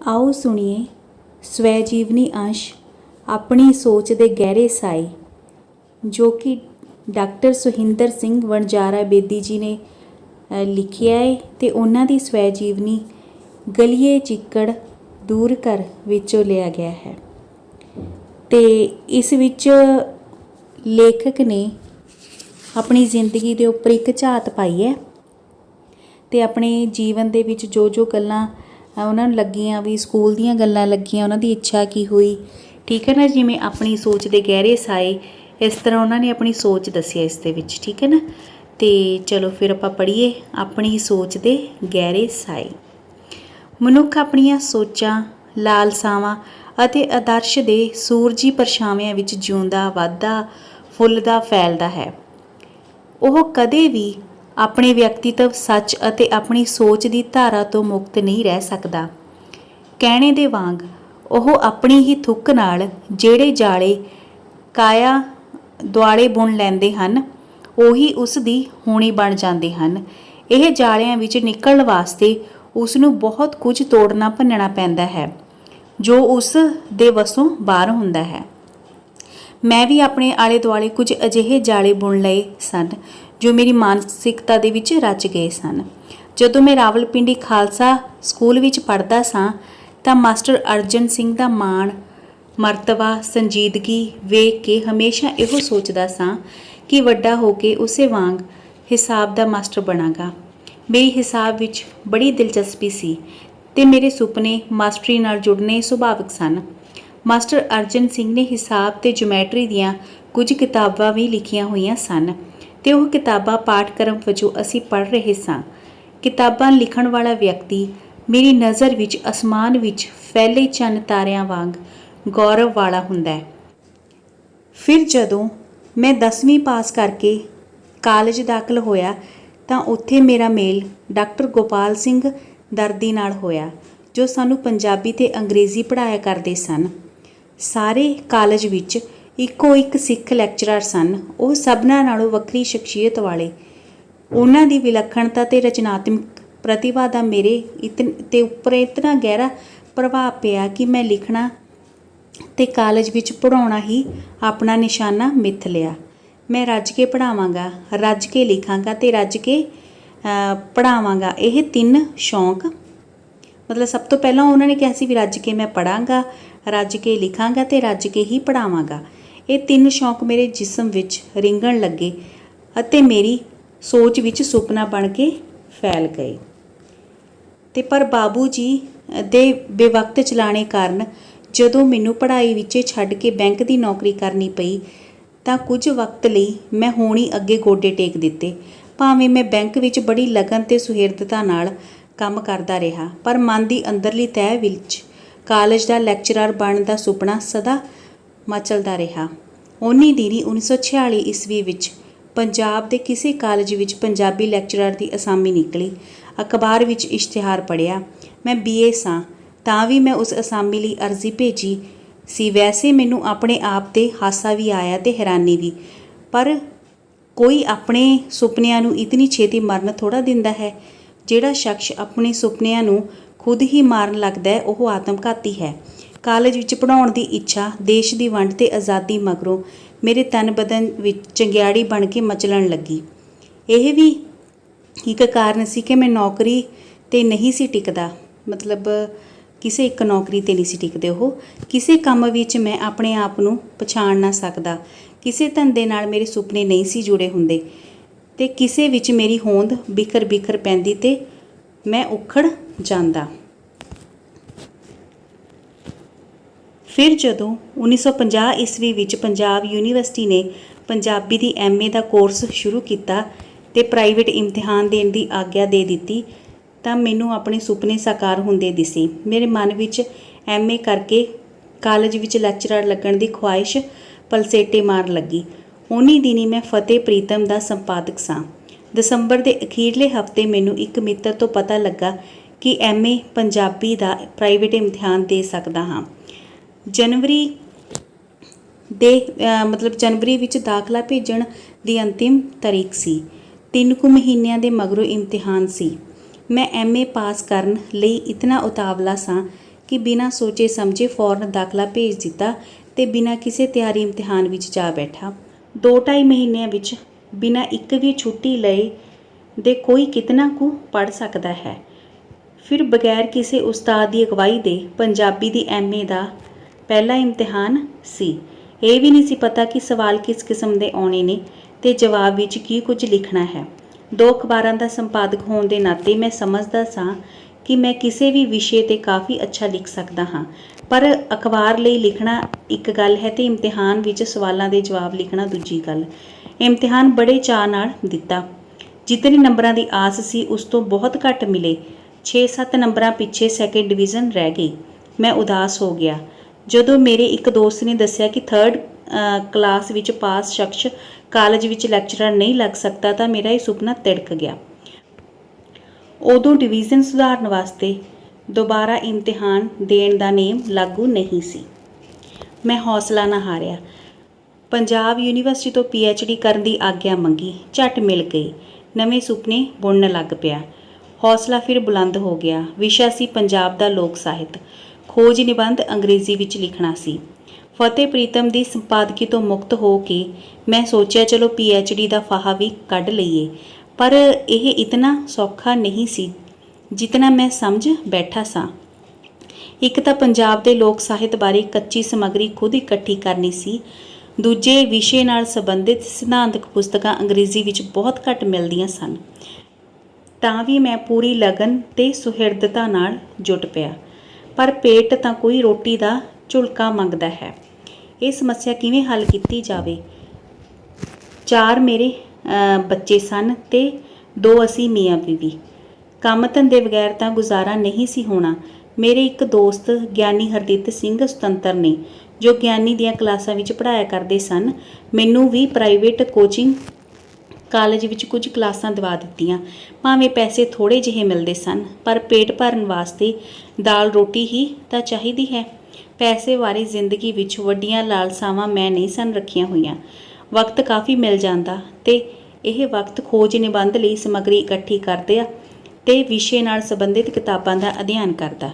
आओ सुनिए स्वै जीवनी अंश अपनी सोच दे गहरे साए जो कि डॉक्टर सुहिंदर सिंह वणजारा बेदी जी ने लिखिया है ते उन्हां दी स्वै जीवनी गलिए चिक्कड़ दूर कर विचों लिया गया है। ते इस विच लेखक ने अपनी जिंदगी के उपर एक झात पाई है ते अपने जीवन दे विच जो जो गल्लां उन्होंने लगियां भी स्कूल दीयां गल्लां लगियां उन्होंने इच्छा की हुई, ठीक है ना, जिमें अपनी सोच के गहरे साए इस तरह उन्होंने अपनी सोच दसी इस दे विच, ठीक है ना। तो चलो फिर आपां पढ़ीए अपनी सोच के गहरे साए। मनुख अपनियां सोचां लालसावां अते आदर्श दे सूरजी परछाविਆਂ विच जिउंदा वधदा फुੱਲਦਾ फैलदा है। ਉਹ कदे भी अपने व्यक्तित्व सच ਅਤੇ अपनी सोच की धारा तो मुक्त नहीं रह सकता। कहने दे वांग ਉਹ अपनी ही थुक नाल ਜਿਹੜੇ जाले काया दुआले बुन लैंदे हन ਉਹੀ ਉਸ ਦੀ ਹੋਣੀ बन जाते हैं। ਇਹ जालियां विच निकलण वास्ते उसनूं बहुत कुछ तोड़ना भन्नना पैंदा है जो उस दे वसों बाहर हुंदा है। मैं भी अपने आले दुआले कुछ अजिहे जाले बुन लए सन जो मेरी मानसिकता दे विच रच गए सन। जदों मैं रावलपिंडी खालसा स्कूल विच पढ़दा सां तां मास्टर अर्जन सिंह दा मान मरतबा संजीदगी वेख के हमेशा इहो सोचदा सां कि वड्डा हो के उसे वांग हिसाब दा मास्टर बनांगा। मेरी हिसाब विच बड़ी दिलचस्पी सी ते मेरे सुपने मास्टरी नाल जुड़ने सुभाविक सन। मास्टर अर्जन सिंह ने हिसाब ते ज्योमैट्री दियां कुछ किताबां भी लिखियां होईयां सन ते ओह किताबां पाठक्रम वजों असीं पढ़ रहे सां। किताबां लिखण वाला व्यक्ति मेरी नज़र विच आसमान विच फैले चंद तारियां वांग गौरव वाला हुंदा है। फिर जदों मैं 10वीं पास करके कालेज दाखल होया तां उत्थे मेरा मेल डॉक्टर गोपाल सिंह दर्दी नाल होया जो सानू पंजाबी ते अंग्रेज़ी पढ़ाया करदे सन। सारे कालेज विच इक्को एक सिख लैक्चरर सन। ਉਹ सबना नालों वक्री शख्सियत वाले। उन्हां दी विलक्षणता ते रचनात्मक प्रतिभा दा मेरे ते उपर इतना गहरा प्रभाव पिया कि मैं लिखना ते कालेज विच पढ़ाउणा ही अपना निशाना मिथ लिया। मैं रज के पढ़ावांगा, रज के लिखांगा ते रज के पढ़ावांगा। ਇਹ ਤਿੰਨ शौक मतलब सब तो पहला उन्होंने कहा सी भी रज के मैं पढ़ांगा, रज के लिखांगा ते रज के ही पढ़ावांगा। ये तीन शौक मेरे जिस्म विच रिंगण लगे अते मेरी सोच विच सुपना बन के फैल गए। ते पर बाबू जी दे बेवक्त चलाने कारण जदों मैनू पढ़ाई विचे छड्ड के बैंक की नौकरी करनी पई तां कुछ वक्त लई मैं हुण ही अगे गोडे टेक दिते। भावें मैं बैंक विच बड़ी लगन ते सुहिरदता नाल काम करदा रहा पर मन की अंदरली तह विच कालेज का लैक्चरर बनने का सुपना सदा मचलदा रहा। उन्हीं दिनी 1946 ईस्वी विच पंजाब के किसी कालेज विच पंजाबी लैक्चरर की असामी निकली। अखबार विच इश्तिहार पढ़िया। मैं BA सां तां भी मैं उस असामी लई अर्जी भेजी सी। वैसे मैनू अपने आप ते हासा भी आया ते हैरानी भी, पर कोई अपने सुपनियां नू इतनी छेती मरन थोड़ा दिंदा है। जिहड़ा शख्स अपने सुपनियां नू खुद ही मारन लगदा है वह आत्मघाती है। कालेज विच पढ़ाउण दी इच्छा देश की वंड ते आज़ादी मगरों मेरे तन बदन विच चंगियाड़ी बन के मचलण लगी। यह भी एक कारण सी कि मैं नौकरी ते नहीं सी टिकदा, मतलब किसी एक नौकरी ते नहीं सी टिकदे। ओह किसी काम विच मैं अपने आप नू पछाण ना सकदा। किसी धंधे नाल मेरे सुपने नहीं सी जुड़े हुंदे ते किसे विच मेरी होंद बिखर बिखर पैंदी ते मैं उखड़ जांदा। फिर जदों 1950 ईस्वी विच पंजाब यूनीवर्सिटी ने पंजाबी की MA का कोर्स शुरू किया ते प्राइवेट इम्तिहान देने की आग्या दे दी तां मैनू अपने सुपने साकार हुंदे दिसे। मेरे मन विच MA करके कालेज विच लैक्चरर लगण की ख्वाहिश पलसेटे मार लगी। उन्हीं दिनी मैं फतेह प्रीतम का संपादक सां। दसंबर के अखीरले हफ्ते मैनू एक मित्र तो पता लगा कि MA पंजाबी का प्राइवेट इम्तिहान दे सकदा हाँ। जनवरी विच दाखला भेजण की अंतिम तारीख सी। 3 कुछ महीनों के मगरों इम्तिहान सी। मैं MA पास करन लई इतना उतावला सां कि बिना सोचे समझे फौरन दाखला भेज दिता ते बिना किसी ਤਿਆਰੀ इम्तिहान ਵਿੱਚ जा बैठा। 2-2.5 ਮਹੀਨਿਆਂ ਵਿੱਚ बिना एक भी छुट्टी लए ਦੇ कोई कितना ਕੁ पढ़ सकता है। फिर बगैर किसी उस्ताद की अगवाई दे पंजाबी की MA का पहला इम्तिहान सी। ਇਹ भी नहीं सी पता कि सवाल किस किस्म के आने ने ते जवाब विच की कुछ लिखना है। 2 अखबारां दा संपादक होने के नाते मैं समझदा सां कि मैं किसी भी विषय ते काफ़ी अच्छा लिख सकदा हाँ, पर अखबार लई लिखना एक गल है ते इम्तिहान विच सवालों के जवाब लिखना दूजी गल। इम्तिहान बड़े चाਅ नाल दिता। जितने नंबरां दी आस सी उस तो बहुत घट मिले। 6-7 नंबरां पिछे सैकेंड डिवीज़न रह गई। मैं उदास हो गया। जदों मेरे एक दोस्त ने दस्सिया कि 3rd क्लास विच पास शख्स कालेज विच लैक्चरर नहीं लग सकता तो मेरा ये सुपना तिड़क गया। उदों डिवीज़न सुधारन वास्ते दोबारा इम्तिहान देण दा नेम लागू नहीं सी। मैं हौसला ना हारिया। पंजाब यूनीवर्सिटी तो PhD करन दी आग्या मंगी, झट मिल गई। नवे सुपने बुनन लग पिया। हौसला फिर बुलंद हो गया। विशा सी पंजाब दा लोक साहित्य। खोज निबंध अंग्रेजी विच लिखना सी। फतेह प्रीतम की संपादकी तो मुक्त हो के मैं सोचा चलो PhD का फाहा भी कढ़ लईए, पर यह इतना सौखा नहीं सी जितना मैं समझ बैठा सा। एक तो पंजाब के लोक साहित्य बारे कच्ची समग्री खुद इकट्ठी करनी सी, दूजे विषय नाल संबंधित सिद्धांतक पुस्तकां अंग्रेजी विच बहुत घट मिलदियां सन। तां भी मैं पूरी लगन ते सुहिरदता नाल जुट पिया, पर पेट तां कोई रोटी दा झुलका मंगदा है। ये समस्या किवें हल की जावे। 4 मेरे बच्चे सन ते 2 असी मियाँ बीवी। काम धंधे बगैर तां गुजारा नहीं सी होना। मेरे एक दोस्त ज्ञानी हरदीत सिंह सुतंतर ने जो ज्ञानी दियां क्लासां विच पढ़ाया करदे सन, मैनू भी प्राइवेट कोचिंग कालेज विच कुछ क्लासां दवा दित्तियां। भावें पैसे थोड़े जिहे मिलदे सन, पर पेट भरन वास्ते दाल रोटी ही तां चाहीदी है। पैसे वाली जिंदगी विच वड्डियां लालसावां मैं नहीं सन रखियां होईयां। वक्त काफ़ी मिल जाता ते यह वक्त खोज निबंध लई समग्री इकट्ठी करदा ते विषय नाल संबंधित किताबां दा अध्ययन करदा।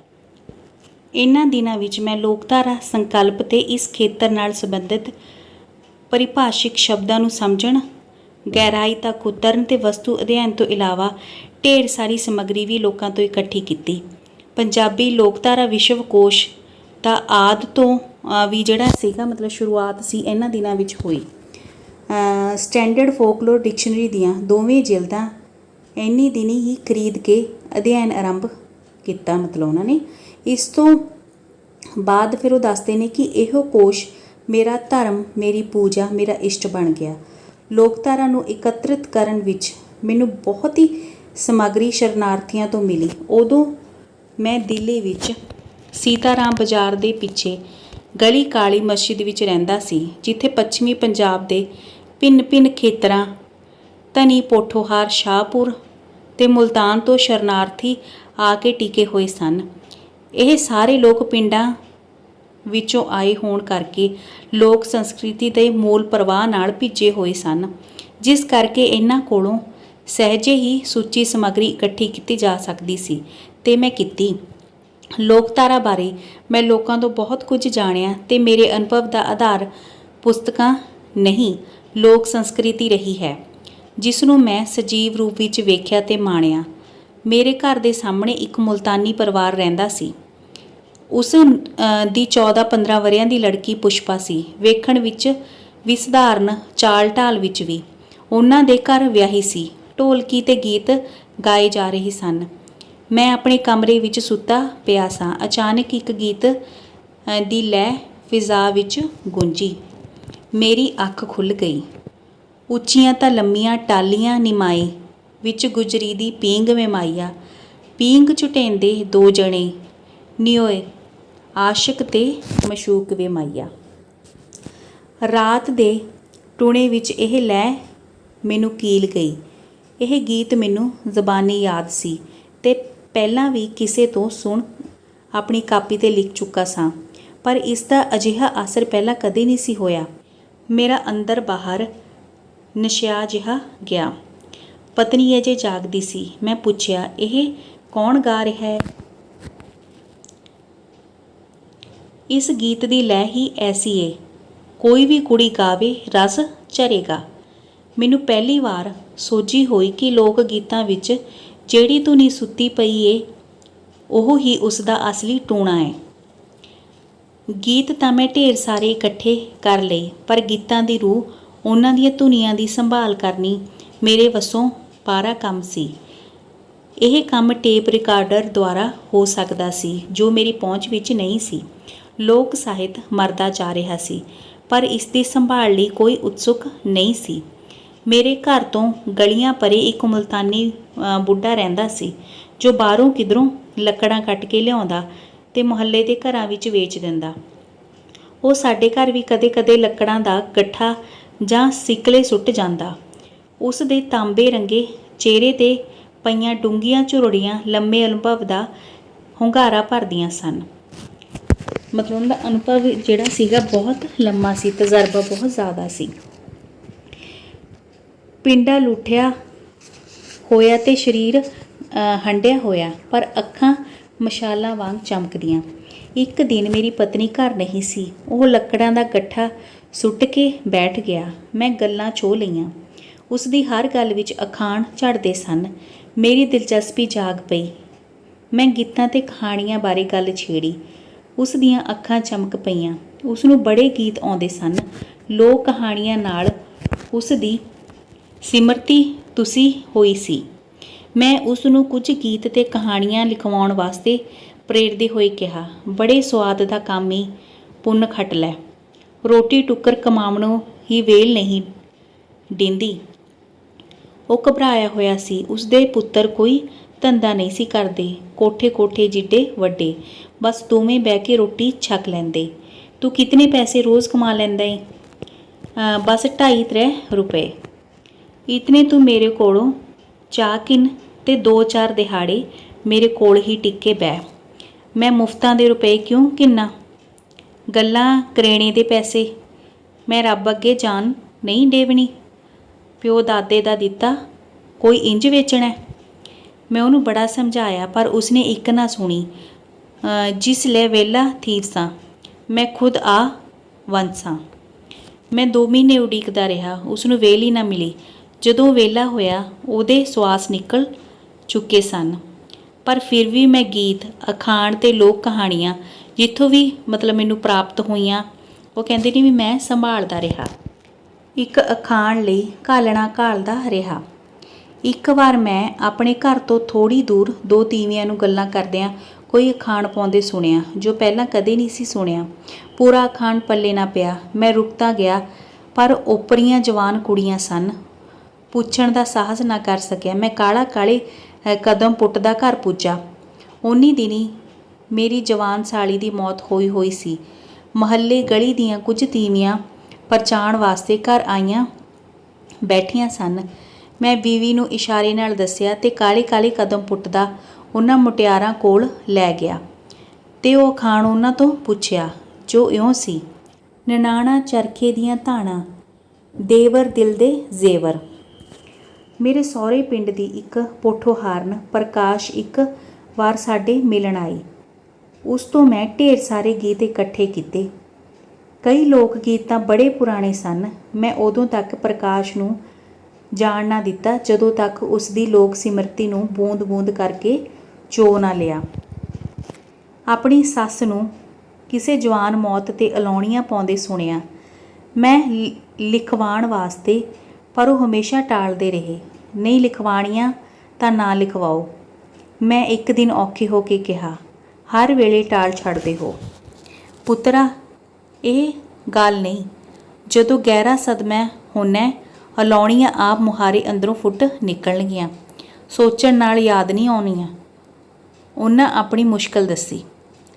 इन्हां दिनां विच मैं लोकधारा संकल्प ते इस खेतर नाल संबंधित परिभाषिक शब्दां नूं समझण, गहराई तक उतरन ते वस्तु अध्ययन तो इलावा ढेर सारी समग्री भी लोकां तो इकट्ठी कीती। पंजाबी लोकधारा विश्वकोश दा आद तो भी जिहड़ा सीगा मतलब शुरुआत सी इन्हां दिनां विच होई। स्टैंडर्ड फोकलोर डिक्शनरी दियां दोवें जिल्दां इन्नी दिनी ही खरीद के अध्ययन आरंभ किया। मतलब उन्होंने इस तो बाद फिर वो दसते ने कि इहो कोश मेरा धर्म, मेरी पूजा, मेरा इष्ट बन गया। लोकधारा नूं एकत्रित करन विच मैनूं बहुत ही समग्री शरणार्थियों तो मिली। उदों मैं दिल्ली विच सीताराम बाजार दे पिछे गली काली मस्जिद विच रहिंदा सी, जिथे पश्चिमी पंजाब दे भिन्न भिन्न खेतरां धनी पोठोहार शाहपुर ते मुल्तान तो शरणार्थी आके टिके हुए सन। ये सारे लोग पिंडां विचों आए होण करके लोक संस्कृति दे मूल प्रवाह नाल भिजे हुए सन, जिस करके इन्हां कोलों सहजे ही सुची समग्री इकट्ठी की जा सकती सी ते मैं कीती। लोकधारा बारे मैं लोगों तो बहुत कुछ जानिया ते मेरे अनुभव का आधार पुस्तकां नहीं लोक संस्कृति रही है, जिसनों मैं सजीव रूप विच वेख्या ते माणिया। मेरे घर के सामने एक मुल्तानी परिवार रहिंदा सी। उस दी 14-15 वरियां दी लड़की पुष्पा सी। वेखण विच भी सधारण, चाल ढाल विच भी। उन्हां दे घर विआही सी। ढोलकी ते गीत गाए जा रहे सन। मैं अपने कमरे विच सुता पिया सां। अचानक एक गीत दी लय फिजा विच गूंजी। मेरी अख खुल गई। उच्चियां तां लम्मियां टालियां निमाए विच गुजरी दी पींग में माईया। पींग झुटेंदे 2 जणे नियोए आशिक ते मशूक वे माईया। रात दे टूणे विच यह लय मैनू कील गई। यह गीत मैनू ज़बानी याद सी ते पहलां भी किसे तो सुन अपनी कापी ते लिख चुका सां, पर इसका अजिहा असर पहला कदे नहीं सी होया। मेरा अंदर बाहर नशा जिहा गया। पत्नी अजे जागदी सी। मैं पुछया, यह कौन गा रहा है? इस गीत दी लय ही ऐसी है, कोई भी कुड़ी गावे रस झरेगा। मैनू पहली वार सोझी होई कि लोक गीतां विच जिहड़ी धुनी सुत्ती पई है ਉਹ ही उसका असली टूणा है। गीत तो मैं ढेर सारे इकट्ठे कर लए, पर गीतां दी रूह उन्हां दीयां धुनियां दी संभाल करनी मेरे वसों पारा काम सी। यह काम टेप रिकार्डर द्वारा हो सकता सी, जो मेरी पहुँच विच नहीं सी। लोक ਸਾਹਿਤ मरदा जा रहा सी, पर इसकी संभाल लई कोई उत्सुक नहीं सी। मेरे घर तो गलियां परे एक मुल्तानी बुढ़ा रहिंदा सी, जो बाहरों किधरों ਲੱਕੜਾਂ ਕੱਟ ਕੇ ਲਿਆਉਂਦਾ ਤੇ ਮੁਹੱਲੇ ਦੇ ਘਰਾਂ ਵਿੱਚ ਵੇਚ ਦਿੰਦਾ। ਉਹ ਸਾਡੇ ਘਰ ਵੀ ਕਦੇ-ਕਦੇ ਲੱਕੜਾਂ ਦਾ ਗੱਠਾ ਜਾਂ ਸਿਕਲੇ ਸੁੱਟ ਜਾਂਦਾ। ਉਸ ਦੇ ਤਾਂਬੇ ਰੰਗੇ ਚਿਹਰੇ ਤੇ ਪਈਆਂ ਡੂੰਘੀਆਂ ਝੁਰੜੀਆਂ ਲੰਮੇ ਅਨੁਭਵ ਦਾ ਹੁੰਗਾਰਾ ਭਰਦੀਆਂ ਸਨ। ਮਤਲਬ ਉਹਦਾ ਅਨੁਭਵ ਜਿਹੜਾ ਸੀਗਾ ਬਹੁਤ ਲੰਮਾ ਸੀ, ਤਜਰਬਾ ਬਹੁਤ ਜ਼ਿਆਦਾ ਸੀ। ਪਿੰਡਾ ਲੁੱਠਿਆ ਹੋਇਆ ਤੇ ਸਰੀਰ ਹੰਡਿਆ ਹੋਇਆ, पर ਅੱਖਾਂ ਮਸ਼ਾਲਾਂ ਵਾਂਗ ਚਮਕਦੀਆਂ। ਇੱਕ ਦਿਨ ਮੇਰੀ ਪਤਨੀ ਘਰ ਨਹੀਂ ਸੀ। ਉਹ ਲੱਕੜਾਂ ਦਾ ਗੱਠਾ ਸੁੱਟ ਕੇ ਬੈਠ ਗਿਆ। ਮੈਂ ਗੱਲਾਂ ਚੋ ਲਈਆਂ। ਉਸ ਦੀ ਹਰ ਗੱਲ ਵਿੱਚ ਅਖਾਣ ਝੜਦੇ ਸਨ। ਮੇਰੀ ਦਿਲਚਸਪੀ ਜਾਗ ਪਈ। ਮੈਂ ਗੀਤਾਂ ਤੇ ਕਹਾਣੀਆਂ ਬਾਰੇ ਗੱਲ ਛੇੜੀ। ਉਸ ਦੀਆਂ ਅੱਖਾਂ ਚਮਕ ਪਈਆਂ। ਉਸ ਨੂੰ ਬੜੇ ਗੀਤ ਆਉਂਦੇ ਸਨ। ਲੋਕ ਕਹਾਣੀਆਂ ਨਾਲ ਉਸ ਦੀ ਸਿਮਰਤੀ ਤੁਸੀ ਹੋਈ ਸੀ। ਮੈਂ ਉਸ ਨੂੰ ਕੁਝ ਗੀਤ ਤੇ ਕਹਾਣੀਆਂ ਲਿਖਵਾਉਣ ਵਾਸਤੇ ਪ੍ਰੇਰਦੇ ਹੋਏ ਕਿਹਾ, ਬੜੇ ਸਵਾਦ ਦਾ ਕੰਮ ਹੀ ਪੁੰਨ ਖੱਟ ਲੈ। ਰੋਟੀ ਟੁੱਕਰ ਕਮਾਉਣੋਂ ਹੀ ਵੇਲ ਨਹੀਂ ਦਿੰਦੀ। ਉਹ ਘਬਰਾਇਆ ਹੋਇਆ ਸੀ। ਉਸਦੇ ਪੁੱਤਰ ਕੋਈ ਧੰਦਾ ਨਹੀਂ ਸੀ ਕਰਦੇ। ਕੋਠੇ ਜਿੱਡੇ ਵੱਡੇ, ਬਸ ਦੋਵੇਂ ਬਹਿ ਕੇ ਰੋਟੀ ਛਕ ਲੈਂਦੇ। ਤੂੰ ਕਿਤਨੇ ਪੈਸੇ ਰੋਜ਼ ਕਮਾ ਲੈਂਦਾ ਏ? ਬਸ 2.5-3 ਰੁਪਏ। ਇਤਨੇ ਤੂੰ ਮੇਰੇ ਕੋਲੋਂ ਚਾਹ ਕਿਨ ਤੇ 2-4 ਦਿਹਾੜੇ ਮੇਰੇ ਕੋਲ ਹੀ ਟਿੱਕੇ ਬਹਿ। ਮੈਂ ਮੁਫਤਾਂ ਦੇ ਰੁਪਏ ਕਿਉਂ ਕਿੰਨਾ? ਗੱਲਾਂ ਕਰੇਣੇ ਦੇ ਪੈਸੇ ਮੈਂ ਰੱਬ ਅੱਗੇ ਜਾਨ ਨਹੀਂ ਡੇਵਣੀ। ਪਿਓ ਦਾਦੇ ਦਾ ਦਿੱਤਾ ਕੋਈ ਇੰਜ ਵੇਚਣਾ? ਮੈਂ ਉਹਨੂੰ ਬੜਾ ਸਮਝਾਇਆ, ਪਰ ਉਸਨੇ ਇੱਕ ਨਾ ਸੁਣੀ। ਜਿਸ ਲੈ ਵੇਲਾ ਥੀਰ ਸਾਂ ਮੈਂ ਖੁਦ ਆ ਵੰਸਾਂ। ਮੈਂ 2 ਮਹੀਨੇ ਉਡੀਕਦਾ ਰਿਹਾ। ਉਸਨੂੰ ਵੇਲ ਹੀ ਨਾ ਮਿਲੀ। ਜਦੋਂ ਵੇਲਾ ਹੋਇਆ ਉਹਦੇ ਸਵਾਸ ਨਿਕਲ ਚੁੱਕੇ ਸਨ, ਪਰ ਫਿਰ ਵੀ ਮੈਂ ਗੀਤ, ਅਖਾਣ ਤੇ ਲੋਕ ਕਹਾਣੀਆਂ ਜਿੱਥੋਂ ਵੀ ਮਤਲਬ ਮੈਨੂੰ ਪ੍ਰਾਪਤ ਹੋਈਆਂ, ਉਹ ਕਹਿੰਦੇ ਨੇ ਵੀ ਮੈਂ ਸੰਭਾਲਦਾ ਰਿਹਾ। ਇੱਕ ਅਖਾਣ ਲਈ ਘਾਲਣਾ ਘਾਲਦਾ ਰਿਹਾ। ਇੱਕ ਵਾਰ ਮੈਂ ਆਪਣੇ ਘਰ ਤੋਂ ਥੋੜ੍ਹੀ ਦੂਰ 2 ਤੀਵੀਆਂ ਨੂੰ ਗੱਲਾਂ ਕਰਦਿਆਂ ਕੋਈ ਅਖਾਣ ਪਾਉਂਦੇ ਸੁਣਿਆ, ਜੋ ਪਹਿਲਾਂ ਕਦੇ ਨਹੀਂ ਸੀ ਸੁਣਿਆ। ਪੂਰਾ ਅਖਾਣ ਪੱਲੇ ਨਾ ਪਿਆ। ਮੈਂ ਰੁਕਦਾ ਗਿਆ, ਪਰ ਓਪਰੀਆਂ ਜਵਾਨ ਕੁੜੀਆਂ ਸਨ। ਪੁੱਛਣ ਦਾ ਸਾਹਸ ਨਾ ਕਰ ਸਕਿਆ। ਮੈਂ ਕਾਲੇ ਕਦਮ ਪੁੱਟਦਾ ਘਰ ਪੁੱਜਾ। ਉਨੀ ਦਿਨੀ ਮੇਰੀ ਜਵਾਨ ਸਾਲੀ ਦੀ ਮੌਤ ਹੋਈ ਸੀ। ਮਹੱਲੇ ਗਲੀ ਦੀਆਂ ਕੁਝ ਤੀਵੀਆਂ ਪਰਚਾਉਣ ਵਾਸਤੇ ਘਰ ਆਈਆਂ ਬੈਠੀਆਂ ਸਨ। ਮੈਂ ਬੀਵੀ ਨੂੰ ਇਸ਼ਾਰੇ ਨਾਲ ਦੱਸਿਆ ਤੇ ਕਾਲੇ ਕਦਮ ਪੁੱਟਦਾ ਉਹਨਾਂ ਮੁਟਿਆਰਾਂ ਕੋਲ ਲੈ ਗਿਆ ਤੇ ਉਹ ਅਖਾਣ ਉਹਨਾਂ ਤੋਂ ਪੁੱਛਿਆ, ਜੋ ਇਉਂ ਸੀ। ਨਨਾਣਾ ਚਰਖੇ ਦੀਆਂ ਧਾਣਾਂ, ਦੇਵਰ ਦਿਲ ਦੇ ਜ਼ੇਵਰ। ਮੇਰੇ ਸਹੁਰੇ ਪਿੰਡ ਦੀ ਇੱਕ ਪੋਠੋਹਾਰਨ ਪ੍ਰਕਾਸ਼ ਇੱਕ ਵਾਰ ਸਾਡੇ ਮਿਲਣ ਆਈ। ਉਸ ਤੋਂ ਮੈਂ ਢੇਰ ਸਾਰੇ ਗੀਤ ਇਕੱਠੇ ਕੀਤੇ। ਕਈ ਲੋਕ ਗੀਤ ਤਾਂ ਬੜੇ ਪੁਰਾਣੇ ਸਨ। ਮੈਂ ਉਦੋਂ ਤੱਕ ਪ੍ਰਕਾਸ਼ ਨੂੰ ਜਾਣ ਨਾ ਦਿੱਤਾ ਜਦੋਂ ਤੱਕ ਉਸ ਦੀ ਲੋਕ ਸਿਮਰਤੀ ਨੂੰ ਬੂੰਦ-ਬੂੰਦ ਕਰਕੇ ਚੋ ਨਾ ਲਿਆ। ਆਪਣੀ ਸੱਸ ਨੂੰ ਕਿਸੇ ਜਵਾਨ ਮੌਤ ਤੇ ਅਲਾਉਣੀਆਂ ਪਾਉਂਦੇ ਸੁਣਿਆ ਮੈਂ ਲਿਖਵਾਉਣ ਵਾਸਤੇ, ਪਰ ਉਹ ਹਮੇਸ਼ਾ ਟਾਲਦੇ ਰਹੇ। ਨਹੀਂ ਲਿਖਵਾਉਣੀਆਂ ਤਾਂ ਨਾ ਲਿਖਵਾਓ। ਮੈਂ ਇੱਕ ਦਿਨ ਔਖੇ ਹੋ ਕੇ ਕਿਹਾ, ਹਰ ਵੇਲੇ ਟਾਲ ਛੱਡਦੇ ਹੋ ਪੁੱਤਰਾ। ਇਹ ਗੱਲ ਨਹੀਂ। ਜਦੋਂ ਗਹਿਰਾ ਸਦਮਾ ਹੋਣਾ, ਅਲਾਉਣੀਆਂ ਆਪ ਮੁਹਾਰੇ ਅੰਦਰੋਂ ਫੁੱਟ ਨਿਕਲਣਗੀਆਂ। ਸੋਚਣ ਨਾਲ ਯਾਦ ਨਹੀਂ ਆਉਣੀਆਂ। ਉਹਨਾਂ ਆਪਣੀ ਮੁਸ਼ਕਿਲ ਦੱਸੀ।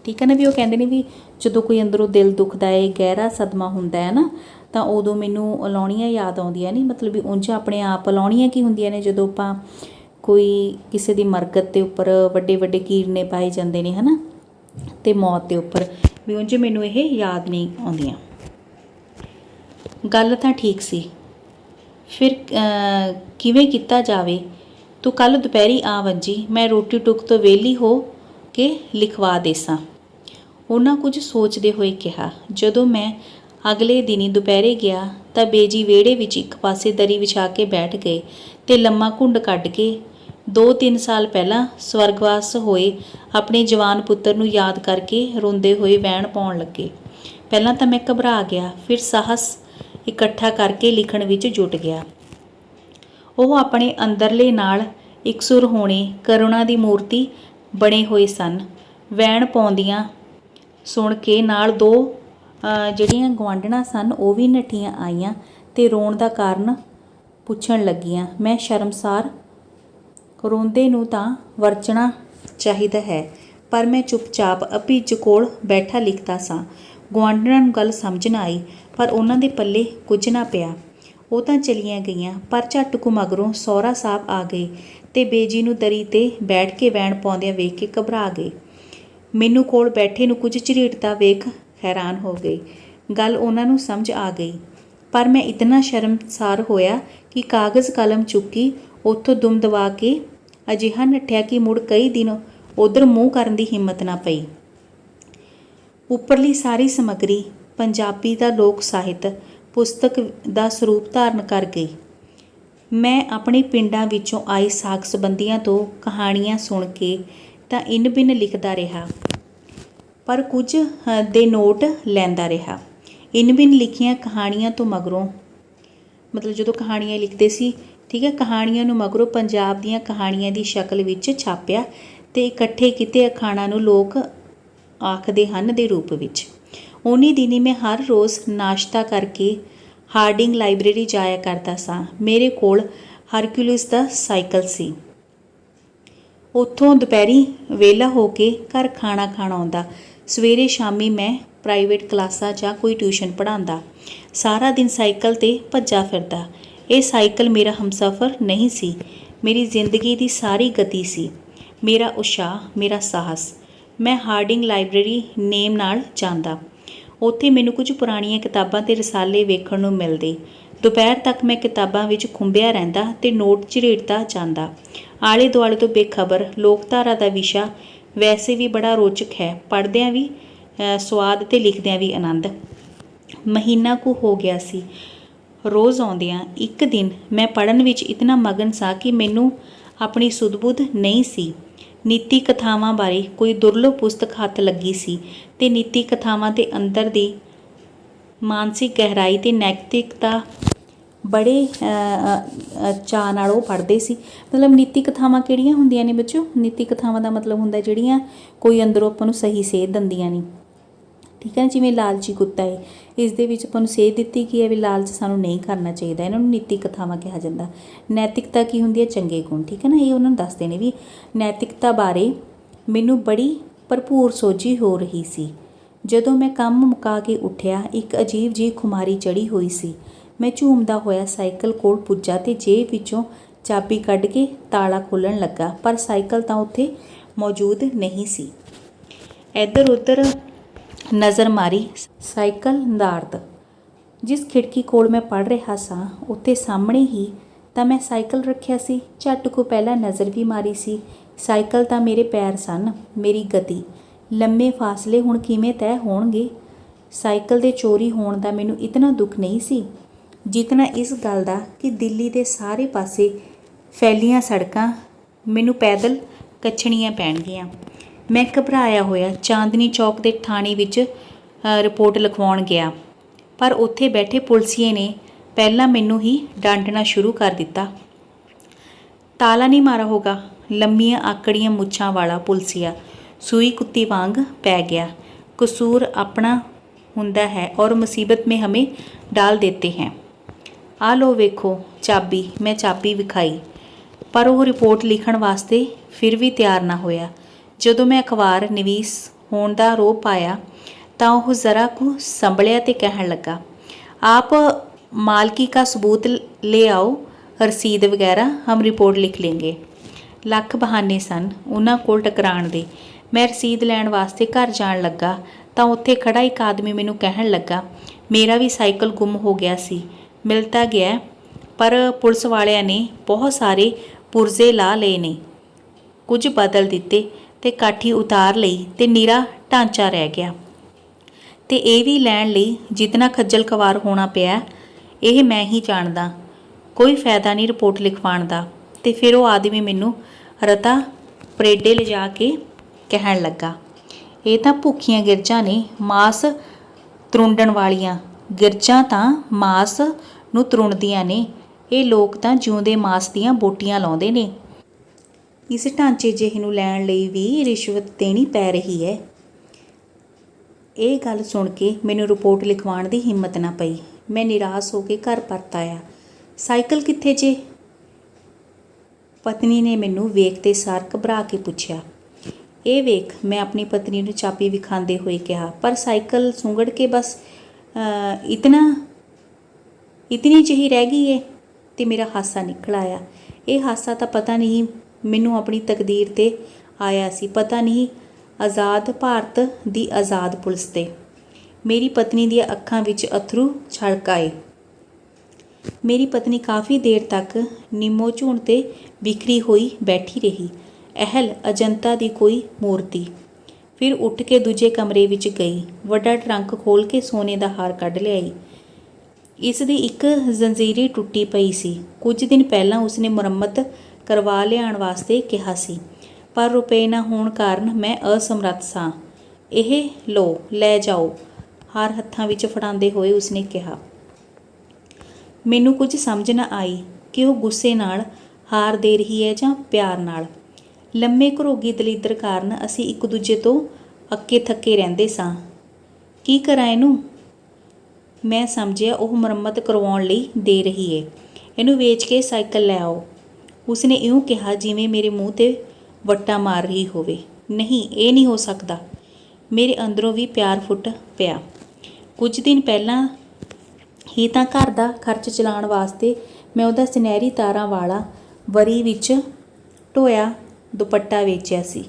ਠੀਕ ਹੈ ਨਾ, ਵੀ ਉਹ ਕਹਿੰਦੇ ਨੇ ਵੀ ਜਦੋਂ ਕੋਈ ਅੰਦਰੋਂ ਦਿਲ ਦੁਖਦਾ ਹੈ, ਗਹਿਰਾ ਸਦਮਾ ਹੁੰਦਾ ਹੈ ਨਾ, ਤਾਂ ਉਦੋਂ ਮੈਨੂੰ ਅਲਾਉਣੀਆਂ ਯਾਦ ਆਉਂਦੀਆਂ ਨਹੀਂ। ਮਤਲਬ ਵੀ ਉਂਝ ਆਪਣੇ ਆਪ ਅਲਾਉਣੀਆਂ ਕੀ ਹੁੰਦੀਆਂ ਨੇ, ਜਦੋਂ ਆਪਾਂ ਕੋਈ ਕਿਸੇ ਦੀ ਮਰਗਤ ਦੇ ਉੱਪਰ ਵੱਡੇ ਕੀਰਨੇ ਪਾਏ ਜਾਂਦੇ ਨੇ ਹੈ ਨਾ, ਅਤੇ ਮੌਤ ਦੇ ਉੱਪਰ, ਵੀ ਉਂਝ ਮੈਨੂੰ ਇਹ ਯਾਦ ਨਹੀਂ ਆਉਂਦੀਆਂ। ਗੱਲ ਤਾਂ ਠੀਕ ਸੀ। ਫਿਰ ਕਿਵੇਂ ਕੀਤਾ ਜਾਵੇ? ਤੂੰ ਕੱਲ੍ਹ ਦੁਪਹਿਰੀ ਆ ਵੱਜੀ। ਮੈਂ ਰੋਟੀ ਟੁੱਕ ਤੋਂ ਵਿਹਲੀ ਹੋ ਕੇ ਲਿਖਵਾ ਦੇਸਾਂ। ਉਹਨਾਂ ਕੁਝ ਸੋਚਦੇ ਹੋਏ ਕਿਹਾ। ਜਦੋਂ ਮੈਂ ਅਗਲੇ ਦਿਨੀ ਦੁਪਹਿਰੇ ਗਿਆ ਤਾਂ ਬੇਜੀ ਵਿਹੜੇ ਵਿੱਚ ਇੱਕ ਪਾਸੇ ਦਰੀ ਵਿਛਾ ਕੇ ਬੈਠ ਗਏ ਤੇ ਲੰਮਾ ਘੁੰਡ ਕੱਢ ਕੇ 2-3 ਸਾਲ ਪਹਿਲਾਂ ਸਵਰਗਵਾਸ ਹੋਏ ਆਪਣੇ ਜਵਾਨ ਪੁੱਤਰ ਨੂੰ ਯਾਦ ਕਰਕੇ ਰੋਂਦੇ ਹੋਏ ਵੈਣ ਪਾਉਣ ਲੱਗੇ। ਪਹਿਲਾਂ ਤਾਂ ਮੈਂ ਘਬਰਾ ਗਿਆ, ਫਿਰ ਸਾਹਸ ਇਕੱਠਾ ਕਰਕੇ ਲਿਖਣ ਵਿੱਚ ਜੁਟ ਗਿਆ। ਉਹ ਆਪਣੇ ਅੰਦਰਲੇ ਨਾਲ ਇਕਸੁਰ ਹੋਣੇ ਕਰੁਣਾ ਦੀ ਮੂਰਤੀ ਬਣੇ ਹੋਏ ਸਨ। ਵੈਣ ਪਾਉਂਦਿਆਂ ਸੁਣ ਕੇ ਨਾਲ 2 ਜਿਹੜੀਆਂ ਗੁਆਂਢਣਾਂ ਸਨ ਉਹ ਵੀ ਨੱਠੀਆਂ ਆਈਆਂ ਤੇ ਰੋਣ ਦਾ ਕਾਰਨ ਪੁੱਛਣ ਲੱਗੀਆਂ। ਮੈਂ ਸ਼ਰਮਸਾਰ, ਰੋਂਦੇ ਨੂੰ ਤਾਂ ਵਰਚਣਾ ਚਾਹੀਦਾ ਹੈ, ਪਰ ਮੈਂ ਚੁੱਪਚਾਪ ਅਭਿਜ ਕੋਲ ਬੈਠਾ ਲਿਖਦਾ ਸਾਂ। ਗੁਆਂਢਣਾਂ ਨੂੰ ਗੱਲ ਸਮਝ ਨਾ ਆਈ, ਪਰ ਉਹਨਾਂ ਦੇ ਪੱਲੇ ਕੁਝ ਨਾ ਪਿਆ। ਉਹ ਤਾਂ ਚਲੀਆਂ ਗਈਆਂ, ਪਰ ਝੱਟ ਕੁ ਮਗਰੋਂ ਸਹੁਰਾ ਸਾਹਿਬ ਆ ਗਏ ਤੇ ਬੇਜੀ ਨੂੰ ਦਰੀ 'ਤੇ ਬੈਠ ਕੇ ਵੈਣ ਪਾਉਂਦਿਆਂ ਵੇਖ ਕੇ ਘਬਰਾ ਗਏ। ਮੈਨੂੰ ਕੋਲ ਬੈਠੇ ਨੂੰ ਕੁਝ ਝਰੀਟਦਾ ਵੇਖ ਹੈਰਾਨ ਹੋ ਗਏ। ਗੱਲ ਉਹਨਾਂ ਨੂੰ ਸਮਝ ਆ ਗਈ, ਪਰ ਮੈਂ ਇਤਨਾ ਸ਼ਰਮਸਾਰ ਹੋਇਆ ਕਿ ਕਾਗਜ਼ ਕਲਮ ਚੁੱਕੀ ਉੱਥੋਂ ਦੁਮ ਦਬਾ ਕੇ ਅਜਿਹਾ ਨੱਠਿਆ ਕਿ ਮੁੜ ਕਈ ਦਿਨ ਉੱਧਰ ਮੂੰਹ ਕਰਨ ਦੀ ਹਿੰਮਤ ਨਾ ਪਈ। ਉੱਪਰਲੀ ਸਾਰੀ ਸਮੱਗਰੀ ਪੰਜਾਬੀ ਦਾ ਲੋਕ ਸਾਹਿਤ ਪੁਸਤਕ ਦਾ ਸਰੂਪ ਧਾਰਨ ਕਰ ਗਈ। ਮੈਂ ਆਪਣੇ ਪਿੰਡਾਂ ਵਿੱਚੋਂ ਆਏ ਸਾਕ ਸੰਬੰਧੀਆਂ ਤੋਂ ਕਹਾਣੀਆਂ ਸੁਣ ਕੇ ਤਾਂ ਇੰਨ ਬਿੰਨ ਲਿਖਦਾ ਰਿਹਾ, ਪਰ ਕੁਝ ਦੇ ਨੋਟ ਲੈਂਦਾ ਰਿਹਾ। ਇੰਨ ਬਿੰਨ ਲਿਖੀਆਂ ਕਹਾਣੀਆਂ ਤੋਂ ਮਗਰੋਂ, ਮਤਲਬ ਜਦੋਂ ਕਹਾਣੀਆਂ ਲਿਖਦੇ ਸੀ, ਠੀਕ ਹੈ, ਕਹਾਣੀਆਂ ਨੂੰ ਮਗਰੋਂ ਪੰਜਾਬ ਦੀਆਂ ਕਹਾਣੀਆਂ ਦੀ ਸ਼ਕਲ ਵਿੱਚ ਛਾਪਿਆ ਤੇ ਇਕੱਠੇ ਕੀਤੇ ਅਖਾਣਾਂ ਨੂੰ ਲੋਕ ਆਖਦੇ ਹਨ ਦੇ ਰੂਪ ਵਿੱਚ। ਉਨੀ ਦਿਨੀ ਮੈਂ ਹਰ ਰੋਜ਼ ਨਾਸ਼ਤਾ ਕਰਕੇ ਹਾਰਡਿੰਗ ਲਾਇਬ੍ਰੇਰੀ ਜਾਇਆ ਕਰਦਾ ਸਾਂ। ਮੇਰੇ ਕੋਲ ਹਰਕਿਊਲਿਸ ਦਾ ਸਾਈਕਲ ਸੀ। ਉੱਥੋਂ ਦੁਪਹਿਰੀ ਵਿਹਲਾ ਹੋ ਕੇ ਘਰ ਖਾਣਾ ਖਾਣ ਆਉਂਦਾ। ਸਵੇਰੇ ਸ਼ਾਮੀ ਮੈਂ ਪ੍ਰਾਈਵੇਟ ਕਲਾਸਾਂ ਜਾਂ ਕੋਈ ਟਿਊਸ਼ਨ ਪੜ੍ਹਾਉਂਦਾ। ਸਾਰਾ ਦਿਨ ਸਾਈਕਲ 'ਤੇ ਭੱਜਾ ਫਿਰਦਾ। ਇਹ ਸਾਈਕਲ ਮੇਰਾ ਹਮਸਫ਼ਰ ਨਹੀਂ ਸੀ, ਮੇਰੀ ਜ਼ਿੰਦਗੀ ਦੀ ਸਾਰੀ ਗਤੀ ਸੀ, ਮੇਰਾ ਉਤਸ਼ਾਹ, ਮੇਰਾ ਸਾਹਸ। ਮੈਂ ਹਾਰਡਿੰਗ ਲਾਇਬ੍ਰੇਰੀ ਨੇਮ ਨਾਲ ਜਾਂਦਾ। ਉੱਥੇ ਮੈਨੂੰ ਕੁਝ ਪੁਰਾਣੀਆਂ ਕਿਤਾਬਾਂ ਤੇ ਰਸਾਲੇ ਵੇਖਣ ਨੂੰ ਮਿਲਦੇ। ਦੁਪਹਿਰ ਤੱਕ ਮੈਂ ਕਿਤਾਬਾਂ ਵਿੱਚ ਖੁੰਭਿਆ ਰਹਿੰਦਾ ਤੇ ਨੋਟ ਝਰੀਟਦਾ ਜਾਂਦਾ। ਆਲੇ ਦੁਆਲੇ ਤੋਂ ਬੇਖਬਰ ਲੋਕਧਾਰਾ ਦਾ ਵਿਸ਼ਾ ਵੈਸੇ ਵੀ ਬੜਾ ਰੋਚਕ ਹੈ, ਪੜ੍ਹਦਿਆਂ ਵੀ ਸਵਾਦ ਤੇ ਲਿਖਦਿਆਂ ਵੀ ਆਨੰਦ। ਮਹੀਨਾ ਕੁ ਹੋ ਗਿਆ ਸੀ ਰੋਜ਼ ਆਉਂਦਿਆਂ। ਇੱਕ ਦਿਨ ਮੈਂ ਪੜ੍ਹਨ ਵਿੱਚ ਇਤਨਾ ਮਗਨ ਸਾਂ ਕਿ ਮੈਨੂੰ ਆਪਣੀ ਸੁੱਧ-ਬੁੱਧ ਨਹੀਂ ਸੀ। ਨੀਤੀ ਕਥਾਵਾਂ ਬਾਰੇ ਕੋਈ ਦੁਰਲਭ ਪੁਸਤਕ ਹੱਥ ਲੱਗੀ ਸੀ ਤੇ ਨੀਤੀ ਕਥਾਵਾਂ ਦੇ ਅੰਦਰ ਦੀ ਮਾਨਸਿਕ ਗਹਿਰਾਈ ਤੇ ਨੈਤਿਕਤਾ ਬੜੇ ਚਾਅ ਨਾਲ ਉਹ ਪੜ੍ਹਦੇ ਸੀ। ਮਤਲਬ ਨੀਤੀ ਕਥਾਵਾਂ ਕਿਹੜੀਆਂ ਹੁੰਦੀਆਂ ਨੇ ਬੱਚਿਓ? ਨੀਤੀ ਕਥਾਵਾਂ ਦਾ ਮਤਲਬ ਹੁੰਦਾ ਜਿਹੜੀਆਂ ਕੋਈ ਅੰਦਰੋਂ ਆਪਾਂ ਨੂੰ ਸਹੀ ਸੇਧ ਦਿੰਦੀਆਂ ਨੇ, ਠੀਕ ਹੈ। ਜਿਵੇਂ ਲਾਲਚੀ ਕੁੱਤਾ ਹੈ, ਇਸ ਦੇ ਵਿੱਚ ਆਪਾਂ ਨੂੰ ਸੇਧ ਦਿੱਤੀ ਕੀ ਹੈ ਵੀ ਲਾਲਚ ਸਾਨੂੰ ਨਹੀਂ ਕਰਨਾ ਚਾਹੀਦਾ। ਇਹਨਾਂ ਨੂੰ ਨੀਤੀ ਕਥਾਵਾਂ ਕਿਹਾ ਜਾਂਦਾ। ਨੈਤਿਕਤਾ ਕੀ ਹੁੰਦੀ ਹੈ? ਚੰਗੇ ਗੁਣ, ਠੀਕ ਹੈ ਨਾ। ਇਹ ਉਹਨਾਂ ਨੂੰ ਦੱਸਦੇ ਨੇ ਵੀ ਨੈਤਿਕਤਾ ਬਾਰੇ ਮੈਨੂੰ ਬੜੀ ਭਰਪੂਰ ਸੋਝੀ ਹੋ ਰਹੀ ਸੀ। ਜਦੋਂ ਮੈਂ ਕੰਮ ਮੁਕਾ ਕੇ ਉੱਠਿਆ, ਇੱਕ ਅਜੀਬ ਜਿਹੀ ਖੁਮਾਰੀ ਚੜ੍ਹੀ ਹੋਈ ਸੀ। ਮੈਂ ਝੂਮਦਾ ਹੋਇਆ ਸਾਈਕਲ ਕੋਲ ਪੁੱਜਾ ਤੇ ਜੇਬ ਵਿੱਚੋਂ ਚਾਬੀ ਕੱਢ ਕੇ ਤਾਲਾ ਖੋਲ੍ਹਣ ਲੱਗਾ, ਪਰ ਸਾਈਕਲ ਤਾਂ ਉੱਥੇ ਮੌਜੂਦ ਨਹੀਂ ਸੀ। ਇੱਧਰ ਉੱਧਰ ਨਜ਼ਰ ਮਾਰੀ। ਸਾਈਕਲ ਨਦਾਰਦ ਜਿਸ ਖਿੜਕੀ ਕੋਲ ਮੈਂ ਪੜ੍ਹ ਰਿਹਾ ਸਾਂ, ਉੱਥੇ ਸਾਹਮਣੇ ਹੀ ਤਾਂ ਮੈਂ ਸਾਈਕਲ ਰੱਖਿਆ ਸੀ। ਝੱਟ ਕੁ ਪਹਿਲਾਂ ਨਜ਼ਰ ਵੀ ਮਾਰੀ ਸੀ। ਸਾਈਕਲ ਤਾਂ ਮੇਰੇ ਪੈਰ ਸਨ, ਮੇਰੀ ਗਤੀ। ਲੰਮੇ ਫਾਸਲੇ ਹੁਣ ਕਿਵੇਂ ਤੈਅ ਹੋਣਗੇ? ਸਾਈਕਲ ਦੇ ਚੋਰੀ ਹੋਣ ਦਾ ਮੈਨੂੰ ਇਤਨਾ ਦੁੱਖ ਨਹੀਂ ਸੀ ਜਿਤਨਾ ਇਸ ਗੱਲ ਦਾ ਕਿ ਦਿੱਲੀ ਦੇ ਸਾਰੇ ਪਾਸੇ ਫੈਲੀਆਂ ਸੜਕਾਂ ਮੈਨੂੰ ਪੈਦਲ ਕੱਛਣੀਆਂ ਪੈਣਗੀਆਂ। ਮੈਂ ਘਬਰਾਇਆ ਹੋਇਆ ਚਾਂਦਨੀ ਚੌਕ ਦੇ ਥਾਣੇ ਵਿੱਚ ਰਿਪੋਰਟ ਲਿਖਵਾਉਣ ਗਿਆ, ਪਰ ਉੱਥੇ ਬੈਠੇ ਪੁਲਿਸੀਏ ਨੇ ਪਹਿਲਾਂ ਮੈਨੂੰ ਹੀ ਡਾਂਟਣਾ ਸ਼ੁਰੂ ਕਰ ਦਿੱਤਾ। ਤਾਲਾ ਨਹੀਂ ਮਾਰਾ ਹੋਗਾ? ਲੰਮੀਆਂ ਆਕੜੀਆਂ ਮੁੱਛਾਂ ਵਾਲਾ ਪੁਲਸੀਆ ਸੂਈ ਕੁੱਤੀ ਵਾਂਗ ਪੈ ਗਿਆ। ਕਸੂਰ ਆਪਣਾ ਹੁੰਦਾ ਹੈ ਔਰ ਮੁਸੀਬਤ में हमें डाल देते हैं। ਆ ਲੋ ਵੇਖੋ ਚਾਬੀ। ਮੈਂ ਚਾਬੀ ਵਿਖਾਈ, ਪਰ ਉਹ ਰਿਪੋਰਟ ਲਿਖਣ ਵਾਸਤੇ ਫਿਰ ਵੀ ਤਿਆਰ ਨਾ ਹੋਇਆ। ਜਦੋਂ ਮੈਂ ਅਖਬਾਰ ਨਵੀਸ ਹੋਣ ਦਾ ਰੋਹ ਪਾਇਆ ਤਾਂ ਉਹ ਜ਼ਰਾ ਕੁ ਸੰਭਲਿਆ ਤੇ ਕਹਿਣ ਲੱਗਾ, आप मालकी का सबूत ले आओ, रसीद वगैरह हम रिपोर्ट लिख लेंगे। ਲੱਖ ਬਹਾਨੇ ਸਨ ਉਹਨਾਂ ਕੋਲ ਟਕਰਾਉਣ ਦੇ। ਮੈਂ ਰਸੀਦ ਲੈਣ ਵਾਸਤੇ ਘਰ ਜਾਣ ਲੱਗਾ ਤਾਂ ਉੱਥੇ ਖੜਾ ਇੱਕ ਆਦਮੀ ਮੈਨੂੰ ਕਹਿਣ ਲੱਗਾ, ਮੇਰਾ ਵੀ ਸਾਈਕਲ ਗੁੰਮ ਹੋ ਗਿਆ ਸੀ, ਮਿਲ ਤਾਂ ਗਿਆ, ਪਰ ਪੁਲਿਸ ਵਾਲਿਆਂ ਨੇ ਬਹੁਤ ਸਾਰੇ ਪੁਰਜ਼ੇ ਲਾ ਲਏ ਨੇ, ਕੁਝ ਬਦਲ ਦਿੱਤੇ ਤੇ ਕਾਠੀ ਉਤਾਰ ਲਈ ਤੇ ਨੀਰਾ ਢਾਂਚਾ ਰਹਿ ਗਿਆ। ਤੇ ਇਹ ਵੀ ਲੈਣ ਲਈ ਜਿਤਨਾ ਖੱਜਲ ਖਵਾਰ ਹੋਣਾ ਪਿਆ ਇਹ ਮੈਂ ਹੀ ਜਾਣਦਾ। ਕੋਈ ਫਾਇਦਾ ਨਹੀਂ ਰਿਪੋਰਟ ਲਿਖਵਾਉਣ ਦਾ। ਤੇ ਫਿਰ ਉਹ ਆਦਮੀ ਮੈਨੂੰ ਰਤਾ ਪਰੇਡੇ ਲਿਜਾ ਕੇ ਕਹਿਣ ਲੱਗਾ, ਇਹ ਤਾਂ ਭੁੱਖੀਆਂ ਗਿਰਜਾਂ ਨੇ, ਮਾਸ ਤਰੁੰਡਣ ਵਾਲੀਆਂ। ਗਿਰਜਾਂ ਤਾਂ ਮਾਸ ਨੂੰ ਤਰੁੰਡਦੀਆਂ ਨੇ, ਇਹ ਲੋਕ ਤਾਂ ਜਿਉਂਦੇ ਮਾਸ ਦੀਆਂ ਬੋਟੀਆਂ ਲਾਉਂਦੇ ਨੇ। ਇਸ ਢਾਂਚੇ ਜਿਹੇ ਨੂੰ ਲੈਣ ਲਈ ਵੀ ਰਿਸ਼ਵਤ ਦੇਣੀ ਪੈ ਰਹੀ ਹੈ। ਇਹ ਗੱਲ ਸੁਣ ਕੇ ਮੈਨੂੰ ਰਿਪੋਰਟ ਲਿਖਵਾਉਣ ਦੀ ਹਿੰਮਤ ਨਾ ਪਈ। ਮੈਂ ਨਿਰਾਸ਼ ਹੋ ਕੇ ਘਰ ਪਰਤ ਆਇਆ। ਸਾਈਕਲ ਕਿੱਥੇ ਜੇ? ਪਤਨੀ ਨੇ ਮੈਨੂੰ ਵੇਖਦੇ ਸਾਰ ਘਬਰਾ ਕੇ ਪੁੱਛਿਆ। ਇਹ ਵੇਖ, ਮੈਂ ਆਪਣੀ ਪਤਨੀ ਨੂੰ ਚਾਬੀ ਵਿਖਾਉਂਦੇ ਹੋਏ ਕਿਹਾ, ਪਰ ਸਾਈਕਲ ਸੁੰਗੜ ਕੇ ਬਸ ਇਤਨੀ ਜਿਹੀ ਰਹਿ ਗਈ ਏ। ਤੇ ਮੇਰਾ ਹਾਸਾ ਨਿਕਲ ਆਇਆ। ਇਹ ਹਾਸਾ ਤਾਂ ਪਤਾ ਨਹੀਂ ਮੈਨੂੰ ਆਪਣੀ ਤਕਦੀਰ 'ਤੇ ਆਇਆ ਸੀ, ਪਤਾ ਨਹੀਂ ਆਜ਼ਾਦ ਭਾਰਤ ਦੀ ਆਜ਼ਾਦ ਪੁਲਿਸ 'ਤੇ। ਮੇਰੀ ਪਤਨੀ ਦੀਆਂ ਅੱਖਾਂ ਵਿੱਚ ਅਥਰੂ ਛਲਕ ਆਏ। ਮੇਰੀ ਪਤਨੀ ਕਾਫੀ ਦੇਰ ਤੱਕ ਨਿੰਮੋ ਝੂਣ 'ਤੇ ਬਿਖਰੀ ਹੋਈ ਬੈਠੀ ਰਹੀ, ਅਹਿਲ ਅਜੰਤਾ ਦੀ ਕੋਈ ਮੂਰਤੀ। ਫਿਰ ਉੱਠ ਕੇ ਦੂਜੇ ਕਮਰੇ ਵਿੱਚ ਗਈ, ਵੱਡਾ ਟਰੰਕ ਖੋਲ੍ਹ ਕੇ ਸੋਨੇ ਦਾ ਹਾਰ ਕੱਢ ਲਿਆਈ। ਇਸ ਦੀ ਇੱਕ ਜ਼ੰਜੀਰੀ ਟੁੱਟੀ ਪਈ ਸੀ। ਕੁਝ ਦਿਨ ਪਹਿਲਾਂ ਉਸਨੇ ਮੁਰੰਮਤ ਕਰਵਾ ਲਿਆਉਣ ਵਾਸਤੇ ਕਿਹਾ ਸੀ, ਪਰ ਰੁਪਏ ਨਾ ਹੋਣ ਕਾਰਨ ਮੈਂ ਅਸਮਰੱਥ ਸਾਂ। ਇਹ ਲਓ, ਲੈ ਜਾਓ, ਹਾਰ ਹੱਥਾਂ ਵਿੱਚ ਫੜਾਉਂਦੇ ਹੋਏ ਉਸਨੇ ਕਿਹਾ। ਮੈਨੂੰ ਕੁਝ ਸਮਝ ਨਾ ਆਈ ਕਿ ਉਹ ਗੁੱਸੇ ਨਾਲ ਹਾਰ ਦੇ ਰਹੀ ਹੈ ਜਾਂ ਪਿਆਰ ਨਾਲ। ਲੰਮੇ ਘਰੋਗੀ ਦਲਿੱਦਰ ਕਾਰਨ ਅਸੀਂ ਇੱਕ ਦੂਜੇ ਤੋਂ ਅੱਕੇ ਥੱਕੇ ਰਹਿੰਦੇ ਸਾਂ। ਕੀ ਕਰਾਂ ਇਹਨੂੰ? ਮੈਂ ਸਮਝਿਆ ਉਹ ਮੁਰੰਮਤ ਕਰਵਾਉਣ ਲਈ ਦੇ ਰਹੀ ਏ। ਇਹਨੂੰ ਵੇਚ ਕੇ ਸਾਈਕਲ ਲੈ ਆਓ। ਉਸਨੇ ਇਉਂ ਕਿਹਾ ਜਿਵੇਂ ਮੇਰੇ ਮੂੰਹ 'ਤੇ ਵੱਟਾ ਮਾਰ ਰਹੀ ਹੋਵੇ। ਨਹੀਂ, ਇਹ ਨਹੀਂ ਹੋ ਸਕਦਾ। ਮੇਰੇ ਅੰਦਰੋਂ ਵੀ ਪਿਆਰ ਫੁੱਟ ਪਿਆ। ਕੁਝ ਦਿਨ ਪਹਿਲਾਂ ਹੀ ਤਾਂ ਘਰ ਦਾ ਖਰਚ ਚਲਾਉਣ ਵਾਸਤੇ ਮੈਂ ਉਹਦਾ ਸੁਨਹਿਰੀ ਤਾਰਾਂ ਵਾਲਾ ਵਰੀ ਵਿੱਚ ਢੋਇਆ ਦੁਪੱਟਾ ਵੇਚਿਆ ਸੀ,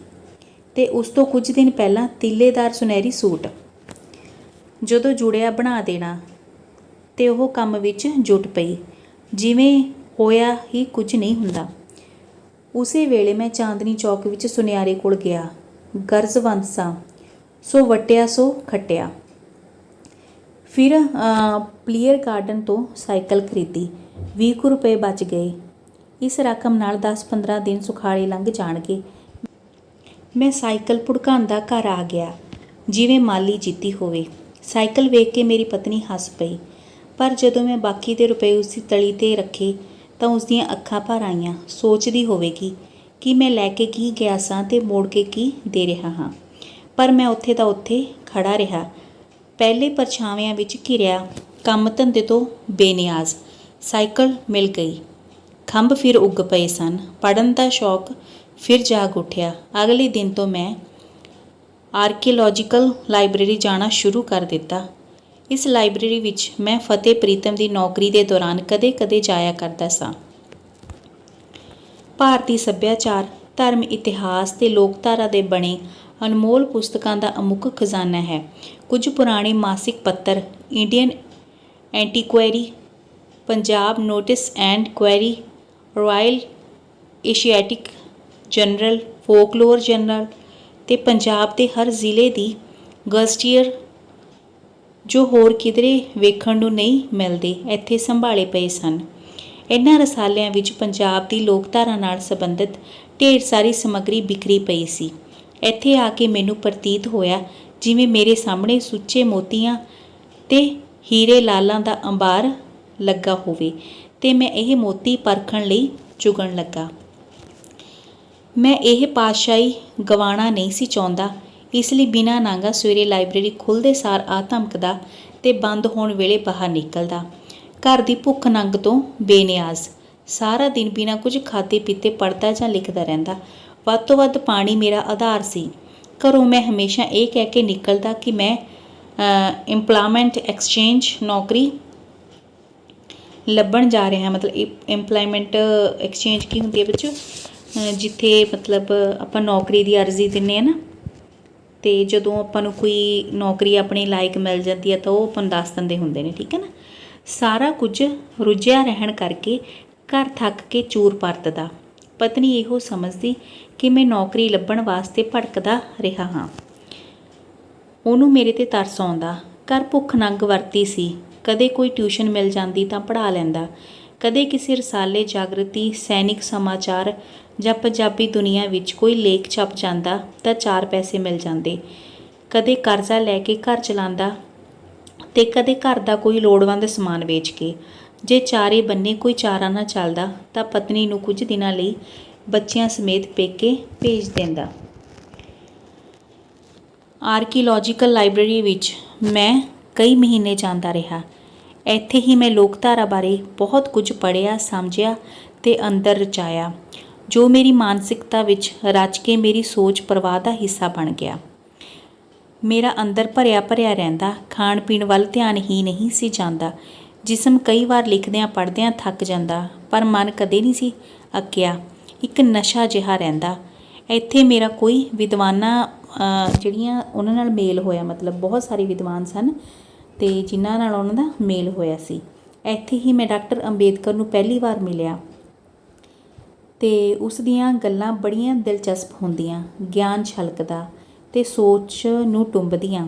ਤੇ ਉਸ ਤੋਂ ਕੁਝ ਦਿਨ ਪਹਿਲਾਂ ਤਿੱਲੇਦਾਰ ਸੁਨਹਿਰੀ ਸੂਟ। ਜਦੋਂ ਜੁੜਿਆ ਬਣਾ ਦੇਣਾ, ਤੇ ਉਹ ਕੰਮ ਵਿੱਚ ਜੁਟ ਪਈ ਜਿਵੇਂ ਹੋਇਆ ਹੀ ਕੁਝ ਨਹੀਂ ਹੁੰਦਾ। ਉਸੇ ਵੇਲੇ ਮੈਂ ਚਾਂਦਨੀ ਚੌਕ ਵਿੱਚ ਸੁਨਿਆਰੇ ਕੋਲ ਗਿਆ। ਗਰਜ਼ਵੰਦ ਸਾਂ, ਸੋ ਵਟਿਆ ਸੋ ਖੱਟਿਆ। ਫਿਰ ਪਲੀਅਰ ਗਾਰਡਨ ਤੋਂ ਸਾਈਕਲ ਖਰੀਦੀ। 20 ਕੁ ਰੁਪਏ ਬਚ ਗਏ। ਇਸ ਰਕਮ ਨਾਲ 10-15 ਦਿਨ ਸੁਖਾਲੇ ਲੰਘ ਜਾਣਗੇ। ਮੈਂ ਸਾਈਕਲ ਭੁੜਕਾਉਂਦਾ ਘਰ ਆ ਗਿਆ, ਜਿਵੇਂ ਮਾਲੀ ਜਿੱਤੀ ਹੋਵੇ। ਸਾਈਕਲ ਵੇਖ ਕੇ ਮੇਰੀ ਪਤਨੀ ਹੱਸ ਪਈ, ਪਰ ਜਦੋਂ ਮੈਂ ਬਾਕੀ ਦੇ ਰੁਪਏ ਉਸਦੀ ਤਲੀ 'ਤੇ ਰੱਖੇ ਤਾਂ ਉਸਦੀਆਂ ਅੱਖਾਂ ਭਰ ਆਈਆਂ। ਸੋਚਦੀ ਹੋਵੇਗੀ ਕਿ ਮੈਂ ਲੈ ਕੇ ਕੀ ਗਿਆ ਸਾਂ ਤੇ ਮੋੜ ਕੇ ਕੀ ਦੇ ਰਿਹਾ ਹਾਂ। ਪਰ ਮੈਂ ਉੱਥੇ ਦਾ ਉੱਥੇ ਖੜਾ ਰਿਹਾ, ਪਹਿਲੇ ਪਰਛਾਵਿਆਂ ਵਿੱਚ ਘਿਰਿਆ, ਕੰਮ ਧੰਦੇ ਤੋਂ ਬੇਨਿਆਜ਼। ਸਾਈਕਲ ਮਿਲ ਗਈ। ਖੰਭ ਫਿਰ ਉੱਗ ਪਏ ਸਨ। ਪੜ੍ਹਨ ਦਾ ਸ਼ੌਕ ਫਿਰ ਜਾਗ ਉੱਠਿਆ। ਅਗਲੇ ਦਿਨ ਤੋਂ ਮੈਂ ਆਰਕੀਓਲੋਜੀਕਲ ਲਾਇਬ੍ਰੇਰੀ ਜਾਣਾ ਸ਼ੁਰੂ ਕਰ ਦਿੱਤਾ। ਇਸ ਲਾਇਬ੍ਰੇਰੀ ਵਿੱਚ ਮੈਂ ਫਤਿਹ ਪ੍ਰੀਤਮ ਦੀ ਨੌਕਰੀ ਦੇ ਦੌਰਾਨ ਕਦੇ-ਕਦੇ ਜਾਇਆ ਕਰਦਾ ਸਾਂ। ਭਾਰਤੀ ਸੱਭਿਆਚਾਰ, ਧਰਮ, ਇਤਿਹਾਸ ਤੇ ਲੋਕਧਾਰਾ ਦੇ ਬਣੇ ਅਨਮੋਲ ਪੁਸਤਕਾਂ ਦਾ ਅਮੁੱਕ ਖਜ਼ਾਨਾ ਹੈ। ਕੁਝ ਪੁਰਾਣੇ ਮਾਸਿਕ ਪੱਤਰ, Indian Antiquary, Punjab Notes and Query, Royal Asiatic Journal, Folklore Journal ਤੇ ਪੰਜਾਬ ਦੇ ਹਰ ਜ਼ਿਲ੍ਹੇ ਦੀ ਗਜ਼ਟੀਅਰ, ਜੋ ਹੋਰ ਕਿਧਰੇ ਵੇਖਣ ਨੂੰ ਨਹੀਂ ਮਿਲਦੇ, ਇੱਥੇ ਸੰਭਾਲੇ ਪਏ ਸਨ। ਇਹਨਾਂ ਰਸਾਲਿਆਂ ਵਿੱਚ ਪੰਜਾਬ ਦੀ ਲੋਕਧਾਰਾ ਨਾਲ ਸੰਬੰਧਿਤ ਢੇਰ ਸਾਰੀ ਸਮੱਗਰੀ ਬਿਖਰੀ ਪਈ ਸੀ। ਇੱਥੇ ਆ ਕੇ ਮੈਨੂੰ ਪ੍ਰਤੀਤ ਹੋਇਆ ਜਿਵੇਂ ਮੇਰੇ ਸਾਹਮਣੇ ਸੁੱਚੇ ਮੋਤੀਆਂ ਤੇ ਹੀਰੇ ਲਾਲਾਂ ਦਾ ਅੰਬਾਰ ਲੱਗਾ ਹੋਵੇ, ਤੇ ਮੈਂ ਇਹ ਮੋਤੀ ਪਰਖਣ ਲਈ ਚੁਗਣ ਲੱਗਾ। ਮੈਂ ਇਹ ਪਾਤਸ਼ਾਹੀ ਗਵਾਉਣਾ ਨਹੀਂ ਸੀ ਚਾਹੁੰਦਾ, ਇਸ ਲਈ ਬਿਨਾਂ ਨਾਗਾ ਸਵੇਰੇ ਲਾਇਬ੍ਰੇਰੀ ਖੁੱਲ੍ਹਦੇ ਸਾਰ ਆ ਧਮਕਦਾ ਤੇ ਬੰਦ ਹੋਣ ਵੇਲੇ ਬਾਹਰ ਨਿਕਲਦਾ। ਘਰ ਦੀ ਭੁੱਖ ਨੰਗ ਤੋਂ ਬੇਨਿਆਜ਼। ਸਾਰਾ ਦਿਨ ਬਿਨਾਂ ਕੁਝ ਖਾਧੇ ਪੀਤੇ ਪੜ੍ਹਦਾ ਜਾਂ ਲਿਖਦਾ ਰਹਿੰਦਾ। ਵੱਧ ਤੋਂ ਵੱਧ ਪਾਣੀ ਮੇਰਾ ਆਧਾਰ ਸੀ। ਘਰੋਂ ਮੈਂ ਹਮੇਸ਼ਾ ਇਹ ਕਹਿ ਕੇ ਨਿਕਲਦਾ ਕਿ ਮੈਂ ਇੰਪਲਾਇਮੈਂਟ ਐਕਸਚੇਂਜ ਨੌਕਰੀ ਲੱਭਣ ਜਾ ਰਿਹਾ। ਮਤਲਬ ਇੰਪਲਾਇਮੈਂਟ ਐਕਸਚੇਂਜ ਕੀ ਹੁੰਦੀ ਹੈ ਬੱਚੋ? ਜਿੱਥੇ ਮਤਲਬ ਆਪਾਂ ਨੌਕਰੀ ਦੀ ਅਰਜ਼ੀ ਦਿੰਦੇ ਹਾਂ ਨਾ, ਅਤੇ ਜਦੋਂ ਆਪਾਂ ਨੂੰ ਕੋਈ ਨੌਕਰੀ ਆਪਣੇ ਲਾਇਕ ਮਿਲ ਜਾਂਦੀ ਹੈ ਤਾਂ ਉਹ ਆਪਾਂ ਨੂੰ ਦੱਸ ਦਿੰਦੇ ਹੁੰਦੇ ਨੇ, ਠੀਕ ਹੈ ਨਾ। ਸਾਰਾ ਕੁਝ ਰੁੱਝਿਆ ਰਹਿਣ ਕਰਕੇ ਘਰ ਥੱਕ ਕੇ ਚੂਰ ਪਰਤਦਾ। ਪਤਨੀ ਇਹੋ ਸਮਝਦੀ ਕਿ ਮੈਂ ਨੌਕਰੀ ਲੱਭਣ ਵਾਸਤੇ ਭਟਕਦਾ ਰਿਹਾ ਹਾਂ। ਉਹਨੂੰ ਮੇਰੇ 'ਤੇ ਤਰਸ ਆਉਂਦਾ। ਘਰ ਭੁੱਖ ਨੰਗ ਵਰਤੀ ਸੀ। ਕਦੇ ਕੋਈ ਟਿਊਸ਼ਨ ਮਿਲ ਜਾਂਦੀ ਤਾਂ ਪੜ੍ਹਾ ਲੈਂਦਾ, ਕਦੇ ਕਿਸੇ ਰਸਾਲੇ, ਜਾਗਰਤੀ, ਸੈਨਿਕ ਸਮਾਚਾਰ ਜਾਂ ਪੰਜਾਬੀ ਦੁਨੀਆ ਵਿੱਚ ਕੋਈ ਲੇਖ ਛਪ ਜਾਂਦਾ ਤਾਂ 4 ਪੈਸੇ ਮਿਲ ਜਾਂਦੇ। ਕਦੇ ਕਰਜ਼ਾ ਲੈ ਕੇ ਘਰ ਚਲਾਉਂਦਾ ਤੇ ਕਦੇ ਘਰ ਦਾ ਕੋਈ ਲੋੜਵੰਦ ਸਮਾਨ ਵੇਚ ਕੇ। ਜੇ ਚਾਰੇ ਬੰਨੇ ਕੋਈ ਚਾਰਾ ਨਾ ਚੱਲਦਾ ਤਾਂ ਪਤਨੀ ਨੂੰ ਕੁਝ ਦਿਨਾਂ ਲਈ ਬੱਚਿਆਂ ਸਮੇਤ ਪੇਕੇ ਭੇਜ ਦਿੰਦਾ। ਆਰਕੀਓਲੋਜੀਕਲ ਲਾਇਬ੍ਰੇਰੀ ਵਿੱਚ ਮੈਂ ਕਈ ਮਹੀਨੇ ਜਾਂਦਾ ਰਿਹਾ। ਇੱਥੇ ਹੀ ਮੈਂ ਲੋਕਧਾਰਾ ਬਾਰੇ ਬਹੁਤ ਕੁਝ ਪੜ੍ਹਿਆ, ਸਮਝਿਆ ਤੇ ਅੰਦਰ ਰਚਾਇਆ, ਜੋ ਮੇਰੀ ਮਾਨਸਿਕਤਾ ਵਿੱਚ ਰਚ ਕੇ ਮੇਰੀ ਸੋਚ ਪ੍ਰਵਾਹ ਦਾ ਹਿੱਸਾ ਬਣ ਗਿਆ। ਮੇਰਾ ਅੰਦਰ ਭਰਿਆ ਭਰਿਆ ਰਹਿੰਦਾ, ਖਾਣ ਪੀਣ ਵੱਲ ਧਿਆਨ ਹੀ ਨਹੀਂ ਸੀ ਜਾਂਦਾ। ਜਿਸਮ ਕਈ ਵਾਰ ਲਿਖਦਿਆਂ ਪੜ੍ਹਦਿਆਂ ਥੱਕ ਜਾਂਦਾ, ਪਰ ਮਨ ਕਦੇ ਨਹੀਂ ਸੀ ਅੱਕਿਆ। ਇੱਕ ਨਸ਼ਾ ਜਿਹਾ ਰਹਿੰਦਾ। ਇੱਥੇ ਮੇਰਾ ਕੋਈ ਵਿਦਵਾਨਾਂ ਜਿਹੜੀਆਂ ਉਹਨਾਂ ਨਾਲ ਮੇਲ ਹੋਇਆ, ਮਤਲਬ ਬਹੁਤ ਸਾਰੇ ਵਿਦਵਾਨ ਸਨ ਅਤੇ ਜਿਨ੍ਹਾਂ ਨਾਲ ਉਹਨਾਂ ਦਾ ਮੇਲ ਹੋਇਆ ਸੀ। ਇੱਥੇ ਹੀ ਮੈਂ ਡਾਕਟਰ ਅੰਬੇਦਕਰ ਨੂੰ ਪਹਿਲੀ ਵਾਰ ਮਿਲਿਆ ਅਤੇ ਉਸ ਦੀਆਂ ਗੱਲਾਂ ਬੜੀਆਂ ਦਿਲਚਸਪ ਹੁੰਦੀਆਂ, ਗਿਆਨ ਛਲਕਦਾ ਅਤੇ ਸੋਚ ਨੂੰ ਟੁੰਬਦੀਆਂ।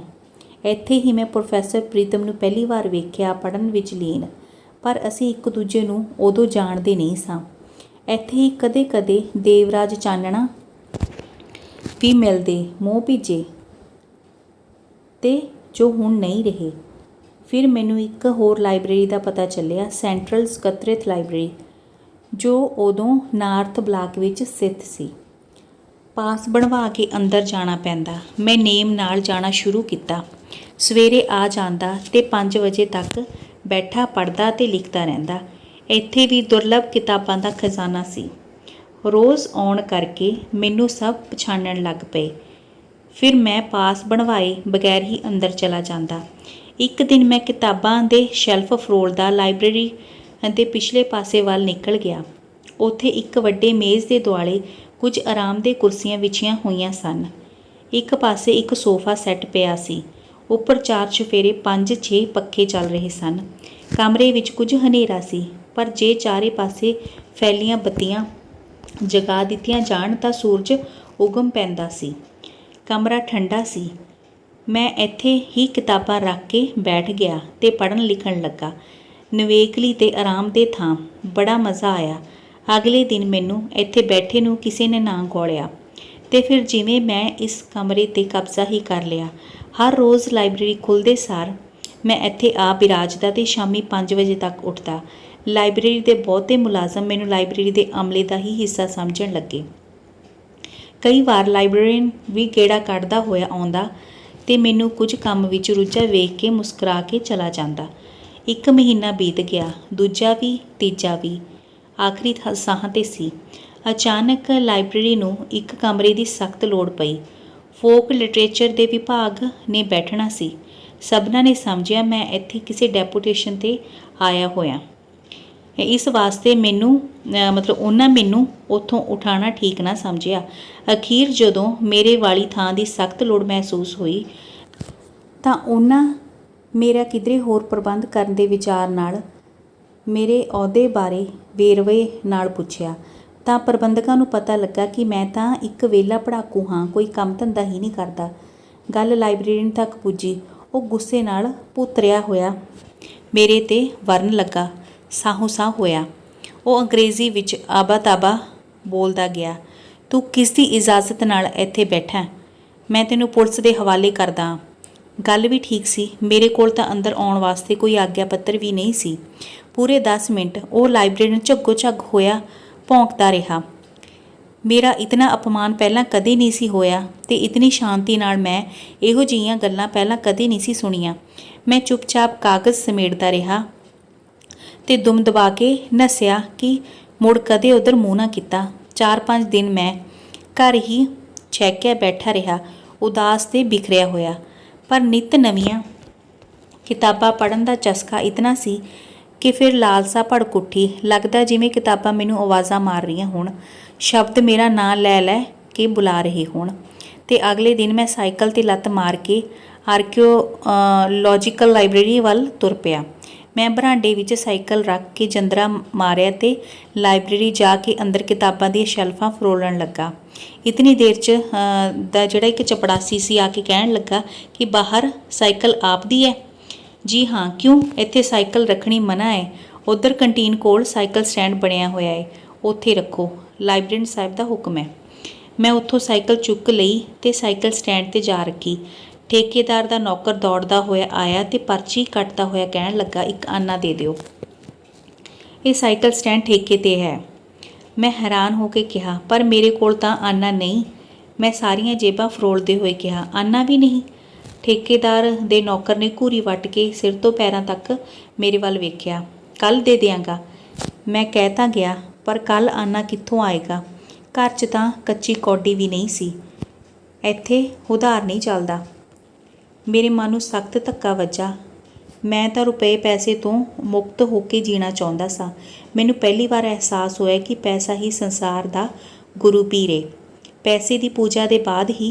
ਇੱਥੇ ਹੀ ਮੈਂ ਪ੍ਰੋਫੈਸਰ ਪ੍ਰੀਤਮ ਨੂੰ ਪਹਿਲੀ ਵਾਰ ਵੇਖਿਆ, ਪੜ੍ਹਨ ਵਿੱਚ ਲੀਨ, ਪਰ ਅਸੀਂ ਇੱਕ ਦੂਜੇ ਨੂੰ ਉਦੋਂ ਜਾਣਦੇ ਨਹੀਂ ਸਾਂ। ਇੱਥੇ ਹੀ ਕਦੇ ਕਦੇ ਦੇਵਰਾਜ ਚਾਨਣਾ ਵੀ ਮਿਲਦੇ, ਮੋਹ ਭਿੱਜੇ ਅਤੇ ਜੋ ਹੁਣ ਨਹੀਂ ਰਹੇ। ਫਿਰ ਮੈਨੂੰ ਇੱਕ ਹੋਰ ਲਾਇਬ੍ਰੇਰੀ ਦਾ ਪਤਾ ਚੱਲਿਆ, ਸੈਂਟਰਲ ਸਕੱਤਰੇਤ ਲਾਇਬ੍ਰੇਰੀ, ਜੋ ਉਦੋਂ ਨਾਰਥ ਬਲਾਕ ਵਿੱਚ ਸਥਿਤ ਸੀ। ਪਾਸ ਬਣਵਾ ਕੇ ਅੰਦਰ ਜਾਣਾ ਪੈਂਦਾ। ਮੈਂ ਨੇਮ ਨਾਲ ਜਾਣਾ ਸ਼ੁਰੂ ਕੀਤਾ। ਸਵੇਰੇ ਆ ਜਾਂਦਾ ਅਤੇ 5 ਵਜੇ ਤੱਕ ਬੈਠਾ ਪੜ੍ਹਦਾ ਅਤੇ ਲਿਖਦਾ ਰਹਿੰਦਾ। ਇੱਥੇ ਵੀ ਦੁਰਲੱਭ ਕਿਤਾਬਾਂ ਦਾ ਖਜ਼ਾਨਾ ਸੀ। ਰੋਜ਼ ਆਉਣ ਕਰਕੇ ਮੈਨੂੰ ਸਭ ਪਛਾਣਨ ਲੱਗ ਪਏ। ਫਿਰ ਮੈਂ ਪਾਸ ਬਣਵਾਏ ਬਗੈਰ ਹੀ ਅੰਦਰ ਚਲਾ ਜਾਂਦਾ। ਇੱਕ ਦਿਨ ਮੈਂ ਕਿਤਾਬਾਂ ਦੇ ਸ਼ੈਲਫ ਫਰੋਲਦਾ ਲਾਇਬ੍ਰੇਰੀ ਦੇ ਪਿਛਲੇ ਪਾਸੇ ਵੱਲ ਨਿਕਲ ਗਿਆ। ਉੱਥੇ ਇੱਕ ਵੱਡੇ ਮੇਜ਼ ਦੇ ਦੁਆਲੇ ਕੁਝ ਆਰਾਮਦੇਹ ਕੁਰਸੀਆਂ ਵਿਛੀਆਂ ਹੋਈਆਂ ਸਨ। ਇੱਕ ਪਾਸੇ ਇੱਕ ਸੋਫਾ ਸੈੱਟ ਪਿਆ ਸੀ। ਉੱਪਰ 4 ਚੁਫੇਰੇ 5-6 ਪੱਖੇ ਚੱਲ ਰਹੇ ਸਨ। ਕਮਰੇ ਵਿੱਚ ਕੁਝ ਹਨੇਰਾ ਸੀ, ਪਰ ਜੇ ਚਾਰੇ ਪਾਸੇ ਫੈਲੀਆਂ ਬੱਤੀਆਂ ਜਗਾ ਦਿੱਤੀਆਂ ਜਾਣ ਤਾਂ ਸੂਰਜ ਉਗਮ ਪੈਂਦਾ ਸੀ। ਕਮਰਾ ਠੰਡਾ ਸੀ। ਮੈਂ ਇੱਥੇ ਹੀ ਕਿਤਾਬਾਂ ਰੱਖ ਕੇ ਬੈਠ ਗਿਆ ਅਤੇ ਪੜ੍ਹਨ ਲਿਖਣ ਲੱਗਾ। ਨਿਵੇਕਲੀ ਅਤੇ ਆਰਾਮਦੇਹ ਥਾਂ, ਬੜਾ ਮਜ਼ਾ ਆਇਆ। ਅਗਲੇ ਦਿਨ ਮੈਨੂੰ ਇੱਥੇ ਬੈਠੇ ਨੂੰ ਕਿਸੇ ਨੇ ਨਾ ਗੌਲਿਆ ਅਤੇ ਫਿਰ ਜਿਵੇਂ ਮੈਂ ਇਸ ਕਮਰੇ 'ਤੇ ਕਬਜ਼ਾ ਹੀ ਕਰ ਲਿਆ। ਹਰ ਰੋਜ਼ ਲਾਇਬ੍ਰੇਰੀ ਖੁੱਲ੍ਹਦੇ ਸਾਰ ਮੈਂ ਇੱਥੇ ਆ ਬਿਰਾਜਦਾ ਅਤੇ ਸ਼ਾਮੀ 5 ਵਜੇ ਤੱਕ ਉੱਠਦਾ। ਲਾਇਬ੍ਰੇਰੀ ਦੇ ਬਹੁਤੇ ਮੁਲਾਜ਼ਮ ਮੈਨੂੰ ਲਾਇਬ੍ਰੇਰੀ ਦੇ ਅਮਲੇ ਦਾ ਹੀ ਹਿੱਸਾ ਸਮਝਣ ਲੱਗੇ। ਕਈ ਵਾਰ ਲਾਇਬ੍ਰੇਰੀਅਨ ਵੀ ਗੇੜਾ ਕੱਢਦਾ ਹੋਇਆ ਆਉਂਦਾ ਅਤੇ ਮੈਨੂੰ ਕੁਝ ਕੰਮ ਵਿੱਚ ਰੁੱਝਾ ਵੇਖ ਕੇ ਮੁਸਕਰਾ ਕੇ ਚਲਾ ਜਾਂਦਾ। 1 ਮਹੀਨਾ ਬੀਤ ਗਿਆ, ਦੂਜਾ ਵੀ, ਤੀਜਾ ਵੀ, ਆਖਰੀ ਸਾਹਾਂ 'ਤੇ ਸੀ। ਅਚਾਨਕ ਲਾਇਬ੍ਰੇਰੀ ਨੂੰ ਇੱਕ ਕਮਰੇ ਦੀ ਸਖਤ ਲੋੜ ਪਈ। ਫੋਕ ਲਿਟਰੇਚਰ ਦੇ ਵਿਭਾਗ ਨੇ ਬੈਠਣਾ ਸੀ। ਸਭਨਾਂ ਨੇ ਸਮਝਿਆ ਮੈਂ ਇੱਥੇ ਕਿਸੇ ਡੈਪੂਟੇਸ਼ਨ 'ਤੇ ਆਇਆ ਹੋਇਆ। ਇਸ ਵਾਸਤੇ ਉਹਨਾਂ ਮੈਨੂੰ ਉੱਥੋਂ ਉਠਾਉਣਾ ਠੀਕ ਨਾ ਸਮਝਿਆ। ਅਖੀਰ ਜਦੋਂ ਮੇਰੇ ਵਾਲੀ ਥਾਂ ਦੀ ਸਖਤ ਲੋੜ ਮਹਿਸੂਸ ਹੋਈ ਤਾਂ ਉਹਨਾਂ ਮੇਰਾ ਕਿਧਰੇ ਹੋਰ ਪ੍ਰਬੰਧ ਕਰਨ ਦੇ ਵਿਚਾਰ ਨਾਲ ਮੇਰੇ ਅਹੁਦੇ ਬਾਰੇ ਵੇਰਵੇ ਨਾਲ ਪੁੱਛਿਆ ਤਾਂ ਪ੍ਰਬੰਧਕਾਂ ਨੂੰ ਪਤਾ ਲੱਗਾ ਕਿ ਮੈਂ ਤਾਂ ਇੱਕ ਵਿਹਲਾ ਪੜ੍ਹਾਕੂ ਹਾਂ, ਕੋਈ ਕੰਮ ਧੰਦਾ ਹੀ ਨਹੀਂ ਕਰਦਾ। ਗੱਲ ਲਾਇਬ੍ਰੇਰੀਅਨ ਤੱਕ ਪੁੱਜੀ। ਉਹ ਗੁੱਸੇ ਨਾਲ ਭੁੱਤਰਿਆ ਹੋਇਆ ਮੇਰੇ 'ਤੇ ਵਰਨ ਲੱਗਾ। ਸਾਹੋ-ਸਾਹ ਹੋਇਆ। ਉਹ ਅੰਗਰੇਜ਼ੀ ਵਿੱਚ ਆਬਾ-ਤਾਬਾ ਬੋਲਦਾ ਗਿਆ। ਤੂੰ ਕਿਸ ਦੀ ਇਜਾਜ਼ਤ ਨਾਲ ਇੱਥੇ ਬੈਠਾ? ਮੈਂ ਤੈਨੂੰ ਪੁਲਿਸ ਦੇ ਹਵਾਲੇ ਕਰਦਾ। ਗੱਲ ਵੀ ਠੀਕ ਸੀ। ਮੇਰੇ ਕੋਲ ਤਾਂ ਅੰਦਰ ਆਉਣ ਵਾਸਤੇ ਕੋਈ ਆਗਿਆ ਪੱਤਰ ਵੀ ਨਹੀਂ ਸੀ। ਪੂਰੇ 10 ਮਿੰਟ ਉਹ ਲਾਇਬ੍ਰੇਰੀਅਨ ਝੱਗੋ-ਝੱਗ ਹੋਇਆ ਭੌਂਕਦਾ ਰਿਹਾ। ਮੇਰਾ ਇਤਨਾ ਅਪਮਾਨ ਪਹਿਲਾਂ ਕਦੇ ਨਹੀਂ ਸੀ ਹੋਇਆ ਅਤੇ ਇਤਨੀ ਸ਼ਾਂਤੀ ਨਾਲ ਮੈਂ ਇਹੋ ਜਿਹੀਆਂ ਗੱਲਾਂ ਪਹਿਲਾਂ ਕਦੇ ਨਹੀਂ ਸੀ ਸੁਣੀਆਂ। ਮੈਂ ਚੁੱਪਚਾਪ ਕਾਗਜ਼ ਸਮੇਟਦਾ ਰਿਹਾ ਅਤੇ ਦੁਮ ਦਬਾ ਕੇ ਨੱਸਿਆ ਕਿ ਮੁੜ ਕਦੇ ਉੱਧਰ ਮੂੰਹ ਨਾ ਕੀਤਾ। 4-5 ਦਿਨ ਮੈਂ ਘਰ ਹੀ ਛੈਕਿਆ ਬੈਠਾ ਰਿਹਾ, ਉਦਾਸ ਅਤੇ ਬਿਖਰਿਆ ਹੋਇਆ। ਪਰ ਨਿੱਤ ਨਵੀਆਂ ਕਿਤਾਬਾਂ ਪੜ੍ਹਨ ਦਾ ਚਸਕਾ ਇਤਨਾ ਸੀ ਕਿ ਫਿਰ ਲਾਲਸਾ ਭੜਕ ਉੱਠੀ। ਲੱਗਦਾ ਜਿਵੇਂ ਕਿਤਾਬਾਂ ਮੈਨੂੰ ਆਵਾਜ਼ਾਂ ਮਾਰ ਰਹੀਆਂ ਹੋਣ, ਸ਼ਬਦ ਮੇਰਾ ਨਾਂ ਲੈ ਲੈ ਕੇ ਬੁਲਾ ਰਹੇ ਹੋਣ। ਅਤੇ ਅਗਲੇ ਦਿਨ ਮੈਂ ਸਾਈਕਲ 'ਤੇ ਲੱਤ ਮਾਰ ਕੇ ਆਰਕੀਓਲੋਜੀਕਲ ਲਾਇਬ੍ਰੇਰੀ ਵੱਲ ਤੁਰ ਪਿਆ। मैं बरांडे विच साइकिल रख के जंदरा मारिया ते लाइब्रेरी जाके अंदर किताबां दी शेल्फां फरोलण लगा। इतनी देर च दा जिहड़ा एक चपड़ासी सी आके कहण लगा कि बाहर साइकिल आप दी है? जी हाँ, क्यों? इत्थे साइकिल रखनी मना है। उधर कंटीन कोल साइकिल स्टैंड बनिया होया है, उत्थे रखो, लाइब्रेरियन साहब दा हुक्म है। मैं उत्थों साइकिल चुक लई ते साइकिल स्टैंड ते जा रखी। ठेकेदार दा नौकर दौड़दा होया आया ते पर्ची कटदा होया कहण लगा, एक आना दे दिओ, ये साइकिल स्टैंड ठेके ते है। मैं हैरान हो के कहा, पर मेरे कोल तां आना नहीं। मैं सारियां जेबां फरोलदे होए कहा, आना भी नहीं? ठेकेदार दे नौकर ने घूरी वट के सिर तो पैरां तक मेरे वल वेख्या। कल दे दियांगा, मैं कह तां गया, पर कल आना कित्थों आएगा? घर च तां कच्ची कौडी भी नहीं सी, ਇੱਥੇ ਉਧਾਰ नहीं चलदा। मेरे मन ਨੂੰ सख्त धक्का ਵੱਜਾ। मैं ਤਾਂ रुपए पैसे तो मुक्त होके जीना चाਹੁੰਦਾ ਸਾਂ। ਮੈਨੂੰ ਪਹਿਲੀ ਵਾਰ ਅਹਿਸਾਸ ਹੋਇਆ कि पैसा ही संसार ਦਾ गुरु पीर है। पैसे ਦੀ पूजा ਦੇ ਬਾਅਦ ही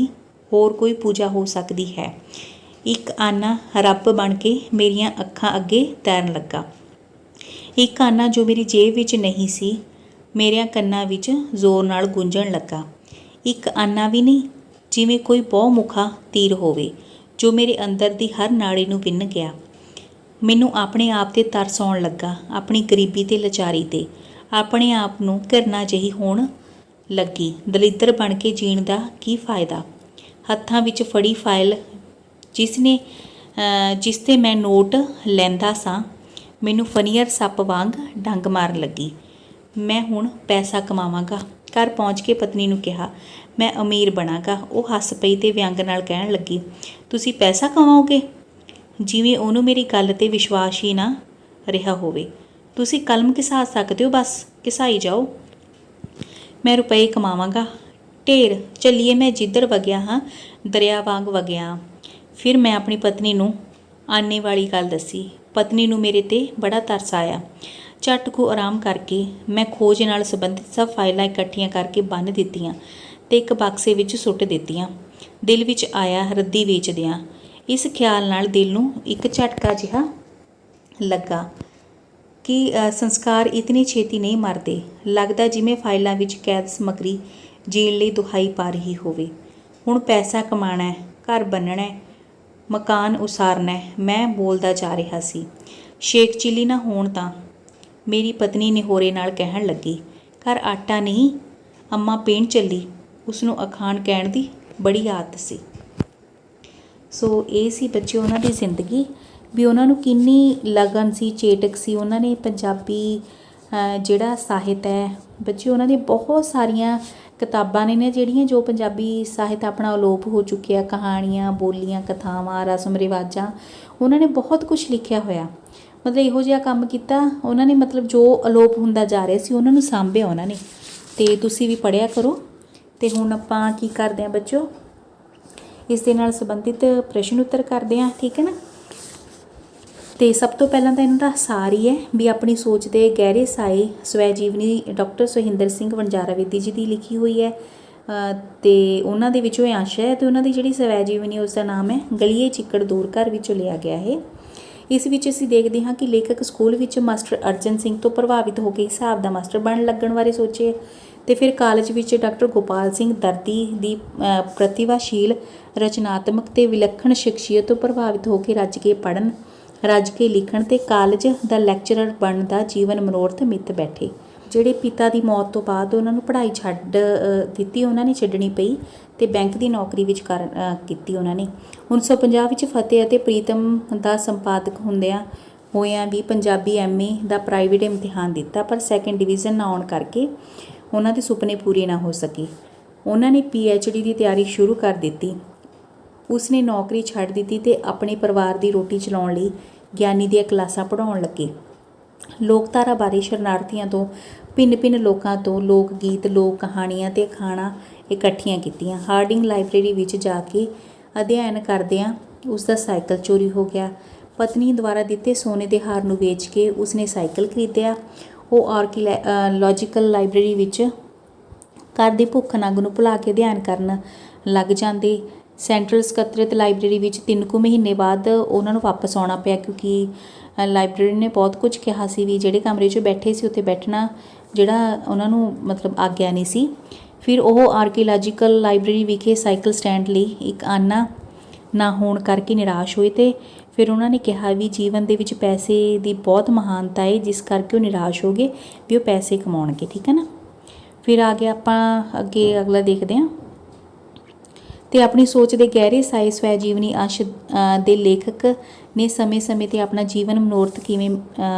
ਹੋਰ ਕੋਈ पूजा हो सकती है। एक आना रब बन के मेरियां ਅੱਖਾਂ ਅੱਗੇ ਤੈਰਨ ਲੱਗਾ। एक आना जो मेरी जेब ਵਿੱਚ नहीं सी ਮੇਰਿਆਂ ਕੰਨਾਂ ਵਿੱਚ ਜ਼ੋਰ ਨਾਲ ਗੂੰਜਣ ਲੱਗਾ। ਇੱਕ ਆਨਾ ਵੀ ਨਹੀਂ, ਜਿਵੇਂ ਕੋਈ ਬਹੁਮੁਖਾ ਤੀਰ ਹੋਵੇ ਜੋ ਮੇਰੇ ਅੰਦਰ ਦੀ ਹਰ ਨਾੜੀ ਨੂੰ ਵਿੰਨ ਗਿਆ। ਮੈਨੂੰ ਆਪਣੇ ਆਪ 'ਤੇ ਤਰਸ ਆਉਣ ਲੱਗਾ, ਆਪਣੀ ਗਰੀਬੀ ਤੇ ਲਾਚਾਰੀ 'ਤੇ। ਆਪਣੇ ਆਪ ਨੂੰ ਘਿਰਨਾ ਜਿਹੀ ਹੋਣ ਲੱਗੀ। ਦਲਿੱਦਰ ਬਣ ਕੇ ਜੀਣ ਦਾ ਕੀ ਫਾਇਦਾ? ਹੱਥਾਂ ਵਿੱਚ ਫੜੀ ਫਾਈਲ ਜਿਸ 'ਤੇ ਮੈਂ ਨੋਟ ਲੈਂਦਾ ਸਾਂ, ਮੈਨੂੰ ਫਨੀਅਰ ਸੱਪ ਵਾਂਗ ਡੰਗ ਮਾਰਨ ਲੱਗੀ। ਮੈਂ ਹੁਣ ਪੈਸਾ ਕਮਾਵਾਂਗਾ। ਘਰ ਪਹੁੰਚ ਕੇ ਪਤਨੀ ਨੂੰ ਕਿਹਾ, ਮੈਂ ਅਮੀਰ ਬਣਾਂਗਾ। ਉਹ ਹੱਸ ਪਈ ਤੇ ਵਿਅੰਗ ਨਾਲ ਕਹਿਣ ਲੱਗੀ, ਤੁਸੀਂ ਪੈਸਾ ਕਮਾਓਗੇ? ਜਿਵੇਂ ਉਹਨੂੰ ਮੇਰੀ ਗੱਲ 'ਤੇ ਵਿਸ਼ਵਾਸ ਹੀ ਨਾ ਰਿਹਾ ਹੋਵੇ। ਤੁਸੀਂ ਕਲਮ ਘਿਸਾ ਸਕਦੇ ਹੋ, ਬਸ ਘਿਸਾਈ ਜਾਓ। ਮੈਂ ਰੁਪਏ ਕਮਾਵਾਂਗਾ ਢੇਰ। ਚੱਲੀਏ, ਮੈਂ ਜਿੱਧਰ ਵਗਿਆ ਹਾਂ ਦਰਿਆ ਵਾਂਗ ਵਗਿਆ। ਫਿਰ ਮੈਂ ਆਪਣੀ ਪਤਨੀ ਨੂੰ ਆਨੇ ਵਾਲੀ ਗੱਲ ਦੱਸੀ। ਪਤਨੀ ਨੂੰ ਮੇਰੇ 'ਤੇ ਬੜਾ ਤਰਸ ਆਇਆ। ਝੱਟ ਕੁ ਆਰਾਮ ਕਰਕੇ ਮੈਂ ਖੋਜ ਨਾਲ ਸੰਬੰਧਿਤ ਸਭ ਫਾਈਲਾਂ ਇਕੱਠੀਆਂ ਕਰਕੇ ਬੰਨ੍ਹ ਦਿੱਤੀਆਂ ਤੇ ਇੱਕ ਬਕਸੇ ਵਿੱਚ ਸੁੱਟ ਦਿੱਤੀਆਂ। ਦਿਲ ਵਿੱਚ ਆਇਆ, ਰੱਦੀ ਵੇਚ ਦਿਆਂ। ਇਸ ਖਿਆਲ ਨਾਲ ਦਿਲ ਨੂੰ ਇੱਕ ਝਟਕਾ ਜਿਹਾ ਲੱਗਾ ਕਿ ਸੰਸਕਾਰ ਇਤਨੀ ਛੇਤੀ ਨਹੀਂ ਮਰਦੇ। ਲੱਗਦਾ ਜਿਵੇਂ ਫਾਈਲਾਂ ਵਿੱਚ ਕੈਦ ਸਮੱਗਰੀ ਜੀਣ ਲਈ ਦੁਹਾਈ ਪਾ ਰਹੀ ਹੋਵੇ। ਹੁਣ ਪੈਸਾ ਕਮਾਣਾ ਹੈ, ਘਰ ਬੰਨਣਾ ਹੈ, ਮਕਾਨ ਉਸਾਰਨਾ ਹੈ। ਮੈਂ ਬੋਲਦਾ ਜਾ ਰਿਹਾ ਸੀ। ਸ਼ੇਖ ਚਿੱਲੀ ਨਾ ਹੋਣ ਤਾਂ? ਮੇਰੀ ਪਤਨੀ ਨਿਹੋਰੇ ਨਾਲ ਕਹਿਣ ਲੱਗੀ, ਘਰ ਆਟਾ ਨਹੀਂ, ਅੰਮਾ ਪੀਣ ਚੱਲੀ। ਉਸਨੂੰ ਅਖਾਣ ਕਹਿਣ ਦੀ ਬੜੀ ਆਦਤ ਸੀ। ਸੋ ਇਹ ਸੀ ਬੱਚੇ ਉਹਨਾਂ ਦੀ ਜ਼ਿੰਦਗੀ, ਵੀ ਉਹਨਾਂ ਨੂੰ ਕਿੰਨੀ ਲਗਨ ਸੀ, ਚੇਟਕ ਸੀ। ਉਹਨਾਂ ਨੇ ਪੰਜਾਬੀ ਜਿਹੜਾ ਸਾਹਿਤ ਹੈ ਬੱਚੇ, ਉਹਨਾਂ ਦੀਆਂ ਬਹੁਤ ਸਾਰੀਆਂ ਕਿਤਾਬਾਂ ਨੇ ਜਿਹੜੀਆਂ ਜੋ ਪੰਜਾਬੀ ਸਾਹਿਤ ਆਪਣਾ ਅਲੋਪ ਹੋ ਚੁੱਕਿਆ। ਕਹਾਣੀਆਂ, ਬੋਲੀਆਂ, ਕਥਾਵਾਂ, ਰਸਮ ਰਿਵਾਜਾਂ, ਉਹਨਾਂ ਨੇ ਬਹੁਤ ਕੁਛ ਲਿਖਿਆ ਹੋਇਆ। ਮਤਲਬ ਇਹੋ ਜਿਹਾ ਕੰਮ ਕੀਤਾ ਉਹਨਾਂ ਨੇ, ਮਤਲਬ ਜੋ ਅਲੋਪ ਹੁੰਦਾ ਜਾ ਰਿਹਾ ਸੀ ਉਹਨਾਂ ਨੂੰ ਸਾਂਭਿਆ ਉਹਨਾਂ ਨੇ। ਅਤੇ ਤੁਸੀਂ ਵੀ ਪੜ੍ਹਿਆ ਕਰੋ। ਅਤੇ ਹੁਣ ਆਪਾਂ ਕੀ ਕਰਦੇ ਹਾਂ ਬੱਚੋ, ਇਸ ਦੇ ਨਾਲ ਸੰਬੰਧਿਤ ਪ੍ਰਸ਼ਨ ਉੱਤਰ ਕਰਦੇ ਹਾਂ, ਠੀਕ ਹੈ ਨਾ। ਅਤੇ ਸਭ ਤੋਂ ਪਹਿਲਾਂ ਤਾਂ ਇਹਨਾਂ ਦਾ ਸਾਰ ਹੀ ਹੈ ਵੀ ਆਪਣੀ ਸੋਚ ਦੇ ਗਹਿਰੇ ਸਾਏ ਸਵੈ ਜੀਵਨੀ ਡਾਕਟਰ ਸੁਹਿੰਦਰ ਸਿੰਘ ਵਣਜਾਰਾ ਬੇਦੀ ਜੀ ਦੀ ਲਿਖੀ ਹੋਈ ਹੈ। ਅਤੇ ਉਹਨਾਂ ਦੇ ਵਿੱਚੋਂ ਇਹ ਅੰਸ਼ ਹੈ। ਅਤੇ ਉਹਨਾਂ ਦੀ ਜਿਹੜੀ ਸਵੈ ਜੀਵਨੀ ਉਸ ਦਾ ਨਾਮ ਹੈ ਗਲੀਏ ਚਿੱਕੜ ਦੂਰ ਘਰ ਵਿੱਚੋਂ ਲਿਆ ਗਿਆ ਹੈ। ਇਸ ਵਿੱਚ ਅਸੀਂ ਦੇਖਦੇ ਹਾਂ ਕਿ ਲੇਖਕ ਸਕੂਲ ਵਿੱਚ ਮਾਸਟਰ ਅਰਜਨ ਸਿੰਘ ਤੋਂ ਪ੍ਰਭਾਵਿਤ ਹੋ ਕੇ ਹਿਸਾਬ ਦਾ ਮਾਸਟਰ ਬਣਨ ਲੱਗਣ ਬਾਰੇ ਸੋਚੇ। ਅਤੇ ਫਿਰ ਕਾਲਜ ਵਿੱਚ ਡਾਕਟਰ ਗੋਪਾਲ ਸਿੰਘ ਦਰਦੀ ਦੀ ਪ੍ਰਤਿਭਾਸ਼ੀਲ, ਰਚਨਾਤਮਕ ਅਤੇ ਵਿਲੱਖਣ ਸ਼ਖਸੀਅਤ ਤੋਂ ਪ੍ਰਭਾਵਿਤ ਹੋ ਕੇ ਰੱਜ ਕੇ ਪੜ੍ਹਨ, ਰੱਜ ਕੇ ਲਿਖਣ ਅਤੇ ਕਾਲਜ ਦਾ ਲੈਕਚਰਰ ਬਣਨ ਦਾ ਜੀਵਨ ਮਨੋਰਥ ਮਿੱਥ ਬੈਠੇ। ਜਿਹੜੇ ਪਿਤਾ ਦੀ ਮੌਤ ਤੋਂ ਬਾਅਦ ਉਹਨਾਂ ਨੂੰ ਪੜ੍ਹਾਈ ਛੱਡ ਦਿੱਤੀ, ਉਹਨਾਂ ਨੇ ਛੱਡਣੀ ਪਈ ਅਤੇ ਬੈਂਕ ਦੀ ਨੌਕਰੀ ਵਿੱਚ ਕੀਤੀ ਉਹਨਾਂ ਨੇ। 1950 ਵਿੱਚ ਫਤਿਹ ਅਤੇ ਪ੍ਰੀਤਮ ਦਾ ਸੰਪਾਦਕ ਹੋਇਆਂ ਵੀ ਪੰਜਾਬੀ MA ਦਾ ਪ੍ਰਾਈਵੇਟ ਇਮਤਿਹਾਨ ਦਿੱਤਾ, ਪਰ ਸੈਕਿੰਡ ਡਿਵੀਜ਼ਨ ਨਾ ਆਉਣ ਕਰਕੇ ਉਹਨਾਂ ਦੇ ਸੁਪਨੇ ਪੂਰੇ ਨਾ ਹੋ ਸਕੇ। ਉਹਨਾਂ ਨੇ PhD ਦੀ ਤਿਆਰੀ ਸ਼ੁਰੂ ਕਰ ਦਿੱਤੀ। ਉਸਨੇ ਨੌਕਰੀ ਛੱਡ ਦਿੱਤੀ ਅਤੇ ਆਪਣੇ ਪਰਿਵਾਰ ਦੀ ਰੋਟੀ ਚਲਾਉਣ ਲਈ ਗਿਆਨੀ ਦੀਆਂ ਕਲਾਸਾਂ ਪੜ੍ਹਾਉਣ ਲੱਗੇ। ਲੋਕਧਾਰਾ ਬਾਰੇ ਸ਼ਰਨਾਰਥੀਆਂ ਤੋਂ, ਭਿੰਨ ਲੋਕਾਂ ਤੋਂ ਲੋਕ ਗੀਤ, ਲੋਕ ਕਹਾਣੀਆਂ ਅਤੇ ਅਖਾਣਾਂ ਇਕੱਠੀਆਂ ਕੀਤੀਆਂ। ਹਾਰਡਿੰਗ ਲਾਇਬ੍ਰੇਰੀ ਵਿੱਚ ਜਾ ਕੇ ਅਧਿਐਨ ਕਰਦਿਆਂ ਉਸ ਦਾ ਸਾਈਕਲ ਚੋਰੀ ਹੋ ਗਿਆ। ਪਤਨੀ ਦੁਆਰਾ ਦਿੱਤੇ ਸੋਨੇ ਦੇ ਹਾਰ ਨੂੰ ਵੇਚ ਕੇ ਉਸਨੇ ਸਾਈਕਲ ਖਰੀਦਿਆ। ਉਹ ਆਰਕੀਓਲੋਜੀਕਲ ਲਾਇਬ੍ਰੇਰੀ ਵਿੱਚ ਘਰ ਦੀ ਭੁੱਖ ਨੰਗ ਨੂੰ ਭੁਲਾ ਕੇ ਅਧਿਐਨ ਕਰਨ ਲੱਗ ਜਾਂਦੇ। ਸੈਂਟਰਲ ਸਕੱਤਰੇਤ ਲਾਇਬ੍ਰੇਰੀ ਵਿੱਚ 3 ਕੁ ਮਹੀਨੇ ਬਾਅਦ ਉਹਨਾਂ ਨੂੰ ਵਾਪਸ ਆਉਣਾ ਪਿਆ, ਕਿਉਂਕਿ ਲਾਇਬ੍ਰੇਰੀ ਨੇ ਬਹੁਤ ਕੁਝ ਕਿਹਾ ਸੀ ਵੀ ਜਿਹੜੇ ਕਮਰੇ 'ਚ ਬੈਠੇ ਸੀ ਉੱਥੇ ਬੈਠਣਾ ਜਿਹੜਾ ਉਹਨਾਂ ਨੂੰ ਮਤਲਬ ਆਗਿਆ ਨਹੀਂ ਸੀ। ਫਿਰ ਉਹ ਆਰਕੀਓਲੋਜੀਕਲ ਲਾਇਬ੍ਰੇਰੀ ਵਿਖੇ ਸਾਈਕਲ ਸਟੈਂਡ ਲਈ ਇੱਕ ਆਨਾ ਨਾ ਹੋਣ ਕਰਕੇ ਨਿਰਾਸ਼ ਹੋਏ, ਅਤੇ ਫਿਰ ਉਹਨਾਂ ਨੇ ਕਿਹਾ ਵੀ ਜੀਵਨ ਦੇ ਵਿੱਚ ਪੈਸੇ ਦੀ ਬਹੁਤ ਮਹਾਨਤਾ ਹੈ, ਜਿਸ ਕਰਕੇ ਉਹ ਨਿਰਾਸ਼ ਹੋ ਗਏ ਵੀ ਉਹ ਪੈਸੇ ਕਮਾਉਣਗੇ। ਠੀਕ ਹੈ ਨਾ। ਫਿਰ ਆ ਗਿਆ ਆਪਾਂ ਅੱਗੇ ਅਗਲਾ ਦੇਖਦੇ ਹਾਂ। ਅਤੇ ਆਪਣੀ ਸੋਚ ਦੇ ਗਹਿਰੇ ਸਾਏ ਸਵੈ ਜੀਵਨੀ ਅੰਸ਼ ਦੇ ਲੇਖਕ ਨੇ ਸਮੇਂ-ਸਮੇਂ 'ਤੇ ਆਪਣਾ ਜੀਵਨ ਮਨੋਰਥ ਕਿਵੇਂ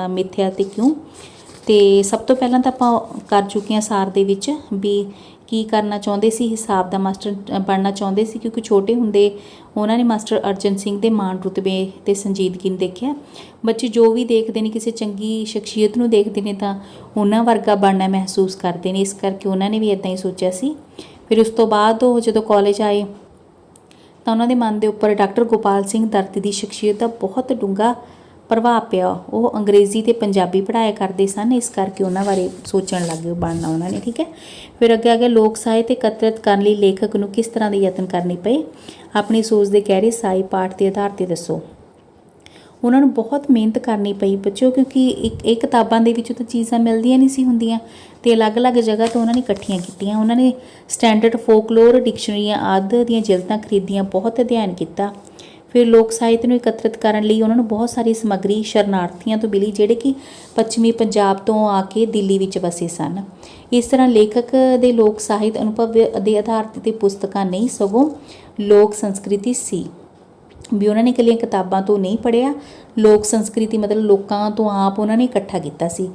ਮਿੱਥਿਆ ਅਤੇ ਕਿਉਂ। ਅਤੇ ਸਭ ਤੋਂ ਪਹਿਲਾਂ ਤਾਂ ਆਪਾਂ ਕਰ ਚੁੱਕੇ ਹਾਂ ਸਾਰ ਦੇ ਵਿੱਚ ਵੀ ਕੀ ਕਰਨਾ ਚਾਹੁੰਦੇ ਸੀ, ਹਿਸਾਬ ਦਾ ਮਾਸਟਰ ਬਣਨਾ ਚਾਹੁੰਦੇ ਸੀ, ਕਿਉਂਕਿ ਛੋਟੇ ਹੁੰਦੇ ਉਹਨਾਂ ਨੇ ਮਾਸਟਰ ਅਰਜਨ ਸਿੰਘ ਦੇ ਮਾਣ ਰੁਤਬੇ ਅਤੇ ਸੰਜੀਦਗੀ ਨੂੰ ਦੇਖਿਆ। ਬੱਚੇ ਜੋ ਵੀ ਦੇਖਦੇ ਨੇ ਕਿਸੇ ਚੰਗੀ ਸ਼ਖਸੀਅਤ ਨੂੰ ਦੇਖਦੇ ਨੇ ਤਾਂ ਉਹਨਾਂ ਵਰਗਾ ਬਣਨਾ ਮਹਿਸੂਸ ਕਰਦੇ ਨੇ, ਇਸ ਕਰਕੇ ਉਹਨਾਂ ਨੇ ਵੀ ਇੱਦਾਂ ਹੀ ਸੋਚਿਆ ਸੀ। ਫਿਰ ਉਸ ਤੋਂ ਬਾਅਦ ਉਹ ਜਦੋਂ ਕਾਲਜ ਆਏ ਤਾਂ ਉਹਨਾਂ ਦੇ ਮਨ ਦੇ ਉੱਪਰ ਡਾਕਟਰ ਗੋਪਾਲ ਸਿੰਘ ਦਰਦੀ ਦੀ ਸ਼ਖਸੀਅਤ ਦਾ ਬਹੁਤ ਡੂੰਘਾ ਪ੍ਰਭਾਵ ਪਿਆ। ਉਹ ਅੰਗਰੇਜ਼ੀ ਅਤੇ ਪੰਜਾਬੀ ਪੜ੍ਹਾਇਆ ਕਰਦੇ ਸਨ, ਇਸ ਕਰਕੇ ਉਹਨਾਂ ਬਾਰੇ ਸੋਚਣ ਲੱਗ ਗਏ ਬਣਨਾ ਉਹਨਾਂ ਨੇ। ਠੀਕ ਹੈ। ਫਿਰ ਅੱਗੇ ਆ ਗਿਆ ਲੋਕ ਸਾਹਿਤ ਇਕੱਤਰਿਤ ਕਰਨ ਲਈ ਲੇਖਕ ਨੂੰ ਕਿਸ ਤਰ੍ਹਾਂ ਦੇ ਯਤਨ ਕਰਨੇ ਪਏ, ਆਪਣੀ ਸੋਚ ਦੇ ਗਹਿਰੇ ਸਾਈ ਪਾਠ ਦੇ ਆਧਾਰ 'ਤੇ ਦੱਸੋ। ਉਹਨਾਂ ਨੂੰ ਬਹੁਤ ਮਿਹਨਤ ਕਰਨੀ ਪਈ ਬੱਚਿਓ, ਕਿਉਂਕਿ ਇਹ ਕਿਤਾਬਾਂ ਦੇ ਵਿੱਚੋਂ ਤਾਂ ਚੀਜ਼ਾਂ ਮਿਲਦੀਆਂ ਨਹੀਂ ਸੀ ਹੁੰਦੀਆਂ, ਅਤੇ ਅਲੱਗ-ਅਲੱਗ ਜਗ੍ਹਾ ਤੋਂ ਉਹਨਾਂ ਨੇ ਇਕੱਠੀਆਂ ਕੀਤੀਆਂ। ਉਹਨਾਂ ਨੇ ਸਟੈਂਡਰਡ ਫੋਕਲੋਰ ਡਿਕਸ਼ਨਰੀਆਂ ਆਦਿ ਦੀਆਂ ਜਿਲਦਾਂ ਖਰੀਦੀਆਂ, ਬਹੁਤ ਅਧਿਐਨ ਕੀਤਾ। ਫਿਰ ਲੋਕ ਸਾਹਿਤ ਨੂੰ ਇਕੱਤਰਿਤ ਕਰਨ ਲਈ ਉਹਨਾਂ ਨੂੰ ਬਹੁਤ ਸਾਰੀ ਸਮੱਗਰੀ ਸ਼ਰਨਾਰਥੀਆਂ ਤੋਂ ਮਿਲੀ, ਜਿਹੜੇ ਕਿ ਪੱਛਮੀ ਪੰਜਾਬ ਤੋਂ ਆ ਕੇ ਦਿੱਲੀ ਵਿੱਚ ਵਸੇ ਸਨ। ਇਸ ਤਰ੍ਹਾਂ ਲੇਖਕ ਦੇ ਲੋਕ ਸਾਹਿਤ ਅਨੁਭਵ ਦੇ ਆਧਾਰ 'ਤੇ ਪੁਸਤਕਾਂ ਨਹੀਂ, ਸਗੋਂ ਲੋਕ ਸੰਸਕ੍ਰਿਤੀ ਸੀ ਵੀ ਉਹਨਾਂ ਨੇ ਇਕੱਲੀਆਂ ਕਿਤਾਬਾਂ ਤੋਂ ਨਹੀਂ ਪੜ੍ਹਿਆ। ਲੋਕ ਸੰਸਕ੍ਰਿਤੀ ਮਤਲਬ ਲੋਕਾਂ ਤੋਂ ਆਪ ਉਹਨਾਂ ਨੇ ਇਕੱਠਾ ਕੀਤਾ ਸੀ।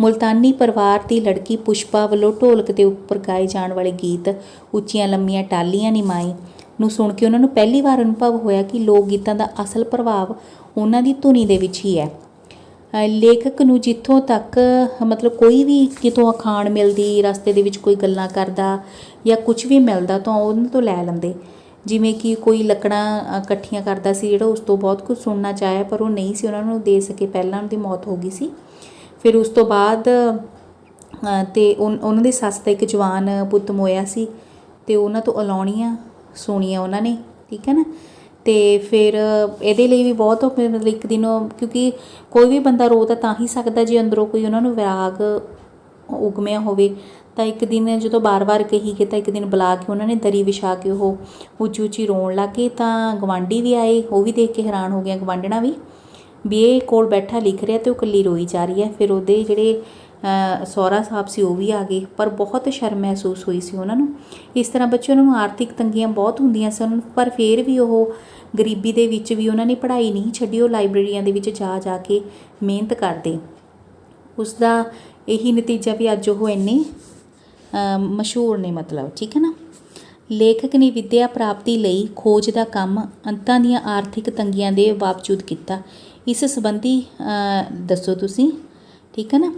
ਮੁਲਤਾਨੀ ਪਰਿਵਾਰ ਦੀ ਲੜਕੀ ਪੁਸ਼ਪਾ ਵੱਲੋਂ ਢੋਲਕ ਦੇ ਉੱਪਰ ਗਾਏ ਜਾਣ ਵਾਲੇ ਗੀਤ ਉੱਚੀਆਂ ਲੰਮੀਆਂ ਟਾਹਲੀਆਂ ਨੀ ਮਾਈ ਨੂੰ ਸੁਣ ਕੇ ਉਹਨਾਂ ਨੂੰ ਪਹਿਲੀ ਵਾਰ ਅਨੁਭਵ ਹੋਇਆ ਕਿ ਲੋਕ ਗੀਤਾਂ ਦਾ ਅਸਲ ਪ੍ਰਭਾਵ ਉਹਨਾਂ ਦੀ ਧੁਨੀ ਦੇ ਵਿੱਚ ਹੀ ਹੈ। ਲੇਖਕ ਨੂੰ ਜਿੱਥੋਂ ਤੱਕ ਮਤਲਬ ਕੋਈ ਵੀ ਕਿਤੋਂ ਅਖਾਣ ਮਿਲਦੀ, ਰਸਤੇ ਦੇ ਵਿੱਚ ਕੋਈ ਗੱਲਾਂ ਕਰਦਾ ਜਾਂ ਕੁਝ ਵੀ ਮਿਲਦਾ ਤਾਂ ਉਹਨਾਂ ਤੋਂ ਲੈ ਲੈਂਦੇ। ਜਿਵੇਂ ਕਿ ਕੋਈ ਲੱਕੜਾਂ ਇਕੱਠੀਆਂ ਕਰਦਾ ਸੀ ਜਿਹੜਾ ਉਸ ਤੋਂ ਬਹੁਤ ਕੁਝ ਸੁਣਨਾ ਚਾਹਿਆ, ਪਰ ਉਹ ਨਹੀਂ ਸੀ ਉਹਨਾਂ ਨੂੰ ਦੇ ਸਕੇ, ਪਹਿਲਾਂ ਉਹਨਾਂ ਦੀ ਮੌਤ ਹੋ ਗਈ ਸੀ। ਫਿਰ ਉਸ ਤੋਂ ਬਾਅਦ ਅਤੇ ਉਹਨਾਂ ਦੀ ਸੱਸ ਦਾ ਇੱਕ ਜਵਾਨ ਪੁੱਤ ਮੋਇਆ ਸੀ, ਅਤੇ ਉਹਨਾਂ ਤੋਂ ਅਲਾਉਣੀਆਂ ਸੁਣੀਆਂ ਉਹਨਾਂ ਨੇ। ਠੀਕ ਹੈ ਨਾ। ਅਤੇ ਫਿਰ ਇਹਦੇ ਲਈ ਵੀ ਬਹੁਤ ਮਤਲਬ ਇੱਕ ਦਿਨ, ਕਿਉਂਕਿ ਕੋਈ ਵੀ ਬੰਦਾ ਰੋ ਤਾਂ ਹੀ ਸਕਦਾ ਜੇ ਅੰਦਰੋਂ ਕੋਈ ਉਹਨਾਂ ਨੂੰ ਵਿਰਾਗ ਉਗਮਿਆ ਹੋਵੇ। ਤਾਂ ਇੱਕ ਦਿਨ ਜਦੋਂ ਵਾਰ-ਵਾਰ ਕਹੀ ਗਏ ਤਾਂ ਇੱਕ ਦਿਨ ਬੁਲਾ ਕੇ ਉਹਨਾਂ ਨੇ ਦਰੀ ਵਿਛਾ ਕੇ ਉਹ ਉੱਚੀ ਉੱਚੀ ਰੋਣ ਲੱਗ ਗਏ। ਤਾਂ ਗਵਾਂਢੀ ਵੀ ਆਏ, ਉਹ ਵੀ ਦੇਖ ਕੇ ਹੈਰਾਨ ਹੋ ਗਿਆ, ਗਵਾਂਢਣਾ ਵੀ ਇਹ ਕੋਲ ਬੈਠਾ ਲਿਖ ਰਿਹਾ ਅਤੇ ਉਹ ਇਕੱਲੀ ਰੋਈ ਜਾ ਰਹੀ ਹੈ। ਫਿਰ ਉਹਦੇ ਜਿਹੜੇ ਸਹੁਰਾ ਸਾਹਿਬ ਸੀ ਉਹ ਵੀ ਆ ਗਏ, ਪਰ ਬਹੁਤ ਸ਼ਰਮ ਮਹਿਸੂਸ ਹੋਈ ਸੀ ਉਹਨਾਂ ਨੂੰ। ਇਸ ਤਰ੍ਹਾਂ ਬੱਚੇ ਉਹਨਾਂ ਨੂੰ ਆਰਥਿਕ ਤੰਗੀਆਂ ਬਹੁਤ ਹੁੰਦੀਆਂ ਸਨ, ਪਰ ਫਿਰ ਵੀ ਉਹ ਗਰੀਬੀ ਦੇ ਵਿੱਚ ਵੀ ਉਹਨਾਂ ਨੇ ਪੜ੍ਹਾਈ ਨਹੀਂ ਛੱਡੀ। ਉਹ ਲਾਇਬ੍ਰੇਰੀਆਂ ਦੇ ਵਿੱਚ ਜਾ ਕੇ ਮਿਹਨਤ ਕਰਦੇ। ਉਸ ਦਾ ਇਹੀ ਨਤੀਜਾ ਵੀ ਅੱਜ ਉਹ ਇੰਨੇ ਮਸ਼ਹੂਰ ਨੇ ਮਤਲਬ। ਠੀਕ ਹੈ ਨਾ। ਲੇਖਕ ਨੇ ਵਿੱਦਿਆ ਪ੍ਰਾਪਤੀ ਲਈ ਖੋਜ ਦਾ ਕੰਮ ਅੰਤਾਂ ਦੀਆਂ ਆਰਥਿਕ ਤੰਗੀਆਂ ਦੇ ਬਾਵਜੂਦ ਕੀਤਾ। ਇਸ ਸੰਬੰਧੀ ਦੱਸੋ ਤੁਸੀਂ। ਠੀਕ ਹੈ ਨਾ।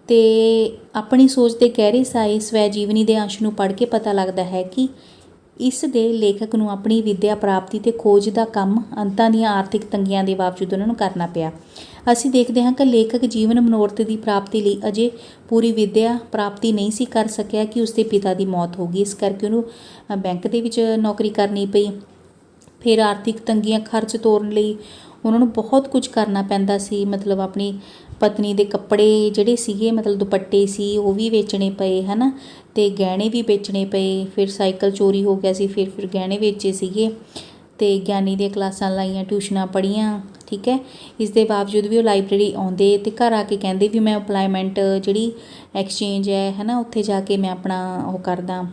ਅਤੇ ਆਪਣੀ ਸੋਚ ਦੇ ਗਹਿਰੇ ਸਾਏ ਸਵੈ ਜੀਵਨੀ ਦੇ ਅੰਸ਼ ਨੂੰ ਪੜ੍ਹ ਕੇ ਪਤਾ ਲੱਗਦਾ ਹੈ ਕਿ ਇਸ ਦੇ ਲੇਖਕ ਨੂੰ ਆਪਣੀ ਵਿੱਦਿਆ ਪ੍ਰਾਪਤੀ ਅਤੇ ਖੋਜ ਦਾ ਕੰਮ ਅੰਤਾਂ ਦੀਆਂ ਆਰਥਿਕ ਤੰਗੀਆਂ ਦੇ ਬਾਵਜੂਦ ਉਹਨਾਂ ਨੂੰ ਕਰਨਾ ਪਿਆ। ਅਸੀਂ ਦੇਖਦੇ ਹਾਂ ਕਿ ਲੇਖਕ ਜੀਵਨ ਮਨੋਰਥ ਦੀ ਪ੍ਰਾਪਤੀ ਲਈ ਅਜੇ ਪੂਰੀ ਵਿੱਦਿਆ ਪ੍ਰਾਪਤੀ ਨਹੀਂ ਸੀ ਕਰ ਸਕਿਆ ਕਿ ਉਸਦੇ ਪਿਤਾ ਦੀ ਮੌਤ ਹੋ ਗਈ, ਇਸ ਕਰਕੇ ਉਹਨੂੰ ਬੈਂਕ ਦੇ ਵਿੱਚ ਨੌਕਰੀ ਕਰਨੀ ਪਈ। ਫਿਰ ਆਰਥਿਕ ਤੰਗੀਆਂ ਖਰਚ ਤੋਰਨ ਲਈ ਉਹਨਾਂ ਨੂੰ ਬਹੁਤ ਕੁਝ ਕਰਨਾ ਪੈਂਦਾ ਸੀ, ਮਤਲਬ ਆਪਣੀ ਪਤਨੀ ਦੇ ਕੱਪੜੇ ਜਿਹੜੇ ਸੀਗੇ ਮਤਲਬ ਦੁਪੱਟੇ ਸੀ ਉਹ ਵੀ ਵੇਚਣੇ ਪਏ ਹੈ ਨਾ, ਅਤੇ ਗਹਿਣੇ ਵੀ ਵੇਚਣੇ ਪਏ। ਫਿਰ ਸਾਈਕਲ ਚੋਰੀ ਹੋ ਗਿਆ ਸੀ, ਫਿਰ ਗਹਿਣੇ ਵੇਚੇ ਸੀਗੇ, ਅਤੇ ਗਿਆਨੀ ਦੀਆਂ ਕਲਾਸਾਂ ਲਾਈਆਂ, ਟਿਊਸ਼ਨਾਂ ਪੜ੍ਹੀਆਂ। ਠੀਕ ਹੈ। ਇਸ ਦੇ ਬਾਵਜੂਦ ਵੀ ਉਹ ਲਾਇਬ੍ਰੇਰੀ ਆਉਂਦੇ ਅਤੇ ਘਰ ਆ ਕੇ ਕਹਿੰਦੇ ਵੀ ਮੈਂ ਇੰਪਲਾਇਮੈਂਟ ਜਿਹੜੀ ਐਕਸਚੇਂਜ ਹੈ ਨਾ ਉੱਥੇ ਜਾ ਕੇ ਮੈਂ ਆਪਣਾ ਉਹ ਕਰਦਾ,